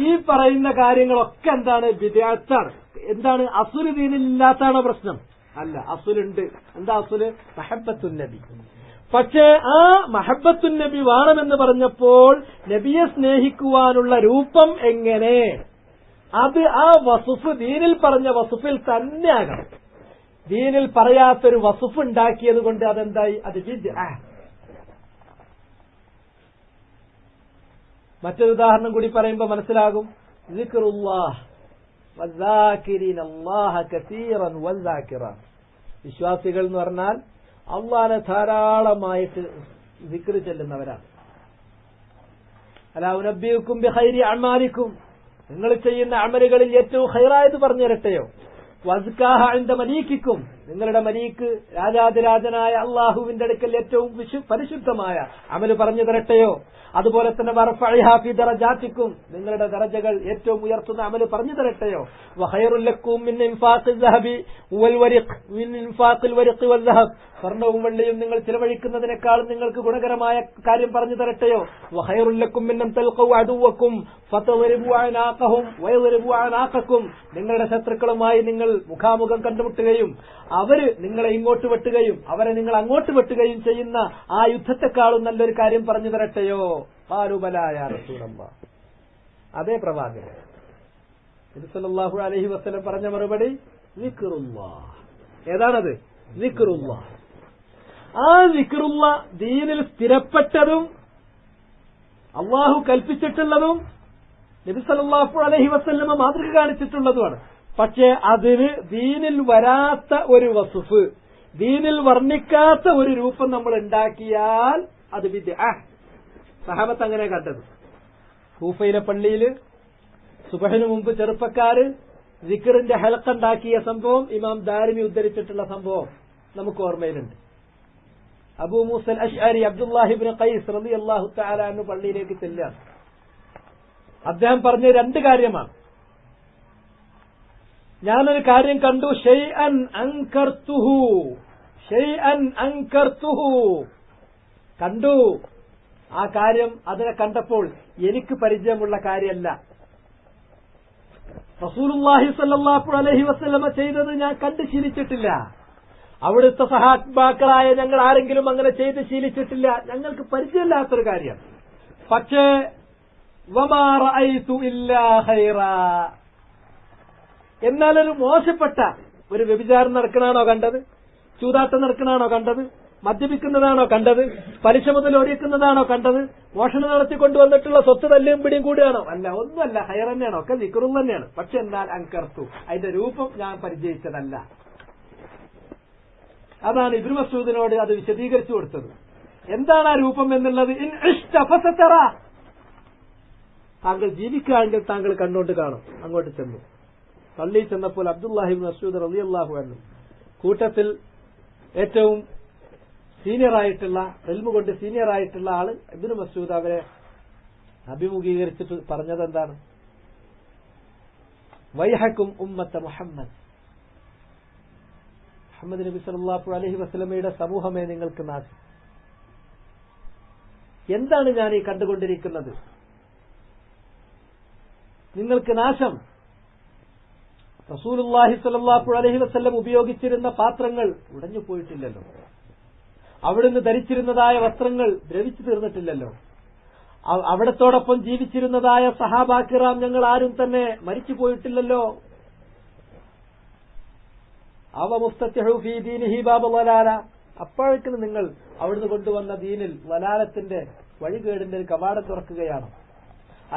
ഈ പറയുന്ന കാര്യങ്ങളൊക്കെ എന്താണ്? ബിദ്അത്താണ്. എന്താണ്? അസ്ല് ദീനിലില്ലാത്തതാണോ പ്രശ്നം? അല്ല, അസ്ലുണ്ട്. എന്താ അസ്ല്? മഹബ്ബത്തുൻ നബി. പക്ഷേ ആ മഹബ്ബത്തുൻ നബി വേണമെന്ന് പറഞ്ഞപ്പോൾ നബിയെ സ്നേഹിക്കുവാനുള്ള രൂപം എങ്ങനെ? അത് ആ വസുഫ് ദീനിൽ പറഞ്ഞ വസുഫിൽ തന്നെ ആകണം. ദീനിൽ പറയാത്തൊരു വസുഫ് ഉണ്ടാക്കിയത് കൊണ്ട് അതെന്തായി? അത് ബിദ്അത്ത്. മറ്റൊരു ഉദാഹരണം കൂടി പറയുമ്പോൾ മനസ്സിലാകും. സിക്റുല്ലാഹ് വസ്സാകിരീന അല്ലാഹ കസീറൻ വസ്സാകിറാത്ത്. വിശ്വാസികൾ എന്ന് പറഞ്ഞാൽ അല്ലാഹനെ ധാരാളമായിട്ട് സിക്ർ ചെല്ലുന്നവരാണ്. അലാ ഉനബ്ബിഉക്കും ബിഖൈരി അഅമാലിക്കും, നിങ്ങൾ ചെയ്യുന്ന അമലുകളിൽ ഏറ്റവും ഖൈറായത് പറഞ്ഞു തരട്ടെയോ. വസ്കാഹ ഇൻദ മലീകിക്കും, നിങ്ങളുടെ മലീക്ക് രാജാതിരാജനായ അള്ളാഹുവിന്റെ അടുക്കൽ ഏറ്റവും പരിശുദ്ധമായ അമല് പറഞ്ഞു തരട്ടെയോ. അതുപോലെ തന്നെ വറഫഇഹാ ഫി ദറജാതിക്കും, നിങ്ങളുടെ ദറജകൾ ഏറ്റവും ഉയർത്തുന്ന അമല് പറഞ്ഞു തരട്ടെയോ. വഖൈറുൽ ലക്കും മിൻ ഇൻഫാഖിൽ ദഹബി വൽ വരിഖ് മിൻ ഇൻഫാഖിൽ വരിഖ് വൽ ദഹബ്, സ്വർണ്ണവും വെള്ളിയും നിങ്ങൾ ചിലവഴിക്കുന്നതിനേക്കാളും നിങ്ങൾക്ക് ഗുണകരമായ കാര്യം പറഞ്ഞു തരട്ടെയോ. വഖൈറുൽ ലക്കും മിൻ തൽഖു അദുവക്കും ഫതദരിബു അനാഖഹും വയദരിബു അനാഖക്കും, നിങ്ങളുടെ ശത്രുക്കളുമായി നിങ്ങൾ മുഖാമുഖം കണ്ടുമുട്ടുകയും അവര് നിങ്ങളെ ഇങ്ങോട്ട് വെട്ടുകയും അവരെ നിങ്ങൾ അങ്ങോട്ട് വെട്ടുകയും ചെയ്യുന്ന ആ യുദ്ധത്തെക്കാളും നല്ലൊരു കാര്യം പറഞ്ഞു തരട്ടെയോ. ഖാലുബലായ റസൂലല്ലാഹ്, അതേ പ്രവാചകൻ നബി സല്ലല്ലാഹു അലൈഹി വസല്ലം പറഞ്ഞ മറുപടി സിക്റുല്ലാഹ്. ഏതാണത്? സിക്റുല്ലാഹ്. ആ സിക്റുല്ലാഹ് ദീനിൽ സ്ഥിരപ്പെട്ടതും അള്ളാഹു കൽപ്പിച്ചിട്ടുള്ളതും നബി സല്ലല്ലാഹു അലൈഹി വസല്ലം മാതൃക കാണിച്ചിട്ടുള്ളതുമാണ്. പക്ഷേ അതിന് ദീനിൽ വരാത്ത ഒരു വസുഫ്, ദീനിൽ വർണ്ണിക്കാത്ത ഒരു രൂപം നമ്മൾ ഉണ്ടാക്കിയാൽ അത് ബിദ്അത്ത്. സഹാബത്ത് അങ്ങനെ കണ്ടത്. കൂഫയിലെ പള്ളിയിൽ സുബഹിന് മുമ്പ് ചെറുപ്പക്കാര് സിക്റിന്റെ ഹൽഖ ഉണ്ടാക്കിയ സംഭവം ഇമാം ദാരിമി ഉദ്ധരിച്ചിട്ടുള്ള സംഭവം നമുക്ക് ഓർമ്മയിലുണ്ട്. അബൂ മൂസൽ അശ്അരി അബ്ദുല്ലാഹി ഇബ്നു ഖൈസ് റളിയല്ലാഹു തആല അൻഹു പള്ളിയിലേക്ക് ചെല്ലുകയാണ്. അദ്ദേഹം പറഞ്ഞ രണ്ട് കാര്യമാണ്. ഞാനൊരു കാര്യം കണ്ടു, ഷൈഅൻ അൻകർതുഹു, കണ്ടു. ആ കാര്യം അതിനെ കണ്ടപ്പോൾ എനിക്ക് പരിചയമുള്ള കാര്യമല്ല. റസൂലുള്ളാഹി സ്വല്ലല്ലാഹു അലൈഹി വസല്ലമ ചെയ്തത് ഞാൻ കണ്ട് ശീലിച്ചിട്ടില്ല. അവിടുത്തെ സഹാബാക്കളായ ഞങ്ങൾ ആരെങ്കിലും അങ്ങനെ ചെയ്ത് ശീലിച്ചിട്ടില്ല. ഞങ്ങൾക്ക് പരിചയമില്ലാത്തൊരു കാര്യം. പക്ഷേ വമാ റഅയ്തു ഇല്ലാ ഖൈറാ, എന്നാലൊരു മോശപ്പെട്ട ഒരു വ്യഭിചാരം നടക്കണാണോ കണ്ടത്? ചൂതാട്ടം നടക്കണാണോ കണ്ടത്? മദ്യപിക്കുന്നതാണോ കണ്ടത്? പലിശ മുതൽ ഒഴിക്കുന്നതാണോ കണ്ടത്? മോഷണം നടത്തി കൊണ്ടുവന്നിട്ടുള്ള സ്വത്ത് തല്ലിയും പിടിയും കൂടിയാണോ? അല്ല, ഒന്നുമല്ല. ഹൈർ തന്നെയാണോ? ഒക്കെ ദിക്റും തന്നെയാണ്. പക്ഷെ എന്നാൽ അൻകർത്തു, അതിന്റെ രൂപം ഞാൻ പരിചയിച്ചതല്ല. അതാണ് ഇബ്നു മസ്ഊദിനോട് അത് വിശദീകരിച്ചു കൊടുത്തത്. എന്താണ് ആ രൂപം എന്നുള്ളത്? ഇൻ ഇഷ്ത ഫസതറ, താങ്കൾ ജീവിക്കുകയാണെങ്കിൽ താങ്കൾ കണ്ടുകൊണ്ട് കാണും. അങ്ങോട്ട് ചെന്നു. പള്ളിയിൽ ചെന്നപ്പോൾ അബ്ദുല്ലാഹി ഇബ്നു മസ്ഊദ് റളിയല്ലാഹു അൻഹു കൂട്ടത്തിൽ ഏറ്റവും സീനിയറായിട്ടുള്ള, ഇൽമു കൊണ്ട് സീനിയറായിട്ടുള്ള ആള് ഇബ്നു മസ്ഊദ് അവരെ അഭിമുഖീകരിച്ചിട്ട് പറഞ്ഞത് എന്താണ്? വൈഹക്കും ഉമ്മത്ത മുഹമ്മദ്, മുഹമ്മദ് നബി സല്ലല്ലാഹു അലൈഹി വസല്ലമയുടെ സമൂഹമേ നിങ്ങൾക്ക് നാശം. എന്താണ് ഞാൻ ഈ കണ്ടുകൊണ്ടിരിക്കുന്നത്? നിങ്ങൾക്ക് നാശം. റസൂലുള്ളാഹി സ്വല്ലല്ലാഹു അലൈഹി വസല്ലം ഉപയോഗിച്ചിരുന്ന പാത്രങ്ങൾ ഉടഞ്ഞു പോയിട്ടില്ലല്ലോ. അവിടുന്ന് ധരിച്ചിരുന്നതായ വസ്ത്രങ്ങൾ ദ്രവിച്ചു തീർന്നിട്ടില്ലല്ലോ. അവിടത്തോടൊപ്പം ജീവിച്ചിരുന്നതായ സഹാബാക്കിറാം ഞങ്ങൾ ആരും തന്നെ മരിച്ചു പോയിട്ടില്ലല്ലോ. അവ മുസ്തത്തിഹു ഫീ ദീനിഹി ബാബ വലാല, അപ്പോഴേക്കും നിങ്ങൾ അവിടുന്ന് കൊണ്ടുവന്ന ദീനിൽ വലാലത്തിന്റെ വഴികേടിന്റെ ഒരു കവാടം തുറക്കുകയാണ്.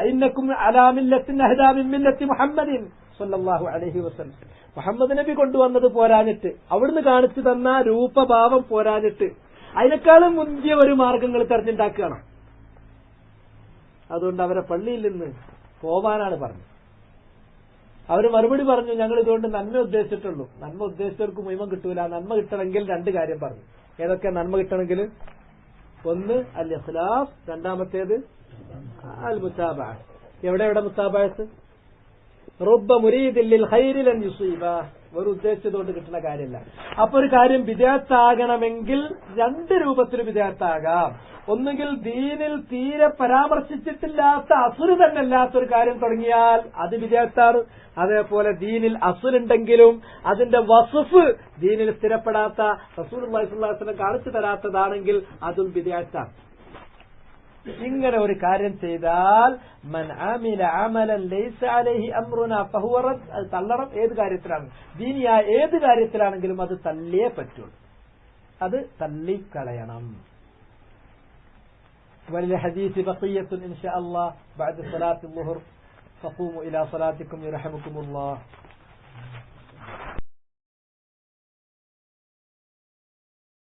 അയിന്നക്കും അലാ മില്ലത്തിൻ അഹ്ദാ മിൻ മില്ലത്തി മുഹമ്മദിൻ സല്ലല്ലാഹു അലൈഹി വസല്ലം, മുഹമ്മദ് നബി കൊണ്ടുവന്നത് പോരാഞ്ഞിട്ട്, അവിടുന്ന് കാണിച്ചു തന്ന രൂപഭാവം പോരാഞ്ഞിട്ട് അതിനേക്കാളും മുന്തിയ ഒരു മാർഗങ്ങൾ തെരഞ്ഞുണ്ടാക്കുകയാണ്. അതുകൊണ്ട് അവരെ പള്ളിയിൽ നിന്ന് പോവാനാണ് പറഞ്ഞത്. അവര് മറുപടി പറഞ്ഞു, ഞങ്ങൾ ഇതുകൊണ്ട് നന്മ ഉദ്ദേശിച്ചിട്ടുള്ളൂ. നന്മ ഉദ്ദേശിച്ചവർക്ക് മുഴുവൻ കിട്ടൂല. നന്മ കിട്ടണമെങ്കിൽ രണ്ട് കാര്യം പറഞ്ഞു. ഏതൊക്കെ നന്മ കിട്ടണമെങ്കിൽ? ഒന്ന് അൽ ഇഖ്ലാസ്, രണ്ടാമത്തേത് അൽ മുതാബഅ. എവിടെ മുതാബഅത്ത്? റുബ്ബ മുരീദിൻ ലിൽ ഖൈരി ലൻ യുസീബ, ഒരു ഉദ്ദേശിച്ചതുകൊണ്ട് കിട്ടുന്ന കാര്യമില്ല. അപ്പൊ ഒരു കാര്യം ബിദ്അത്താകണമെങ്കിൽ രണ്ട് രൂപത്തിൽ ബിദ്അത്താകാം. ഒന്നുകിൽ ദീനിൽ തീരെ പരാമർശിച്ചിട്ടില്ലാത്ത അസുര് തന്നെ അല്ലാത്തൊരു കാര്യം തുടങ്ങിയാൽ അത് ബിദ്അത്താണ്. അതേപോലെ ദീനിൽ അസുരുണ്ടെങ്കിലും അതിന്റെ വസ്ഫ് ദീനിൽ സ്ഥിരപ്പെടാത്ത, റസൂലുള്ളാഹി സ്വല്ലല്ലാഹു അലൈഹി വസല്ലം കാണിച്ചു തരാത്തതാണെങ്കിൽ അതും ബിദ്അത്താണ്. ഇങ്ങനെ ഒരു കാര്യം ചെയ്താൽ മൻ അമില അമലൻ ലൈസ അലൈഹി അംറുനാ ഫഹുവ റദ്ദ്, അത് തള്ളണം. ഏത് കാര്യത്തിലാണ്? ദീനിയായ ഏത് കാര്യത്തിലാണെങ്കിലും അത് തള്ളിയേ പറ്റുള്ളൂ. അത് തള്ളിക്കളയണം. وللحديث بقية إن شاء الله بعد صلاة الظهر فقوموا إلى صلاتكم يرحمكم الله.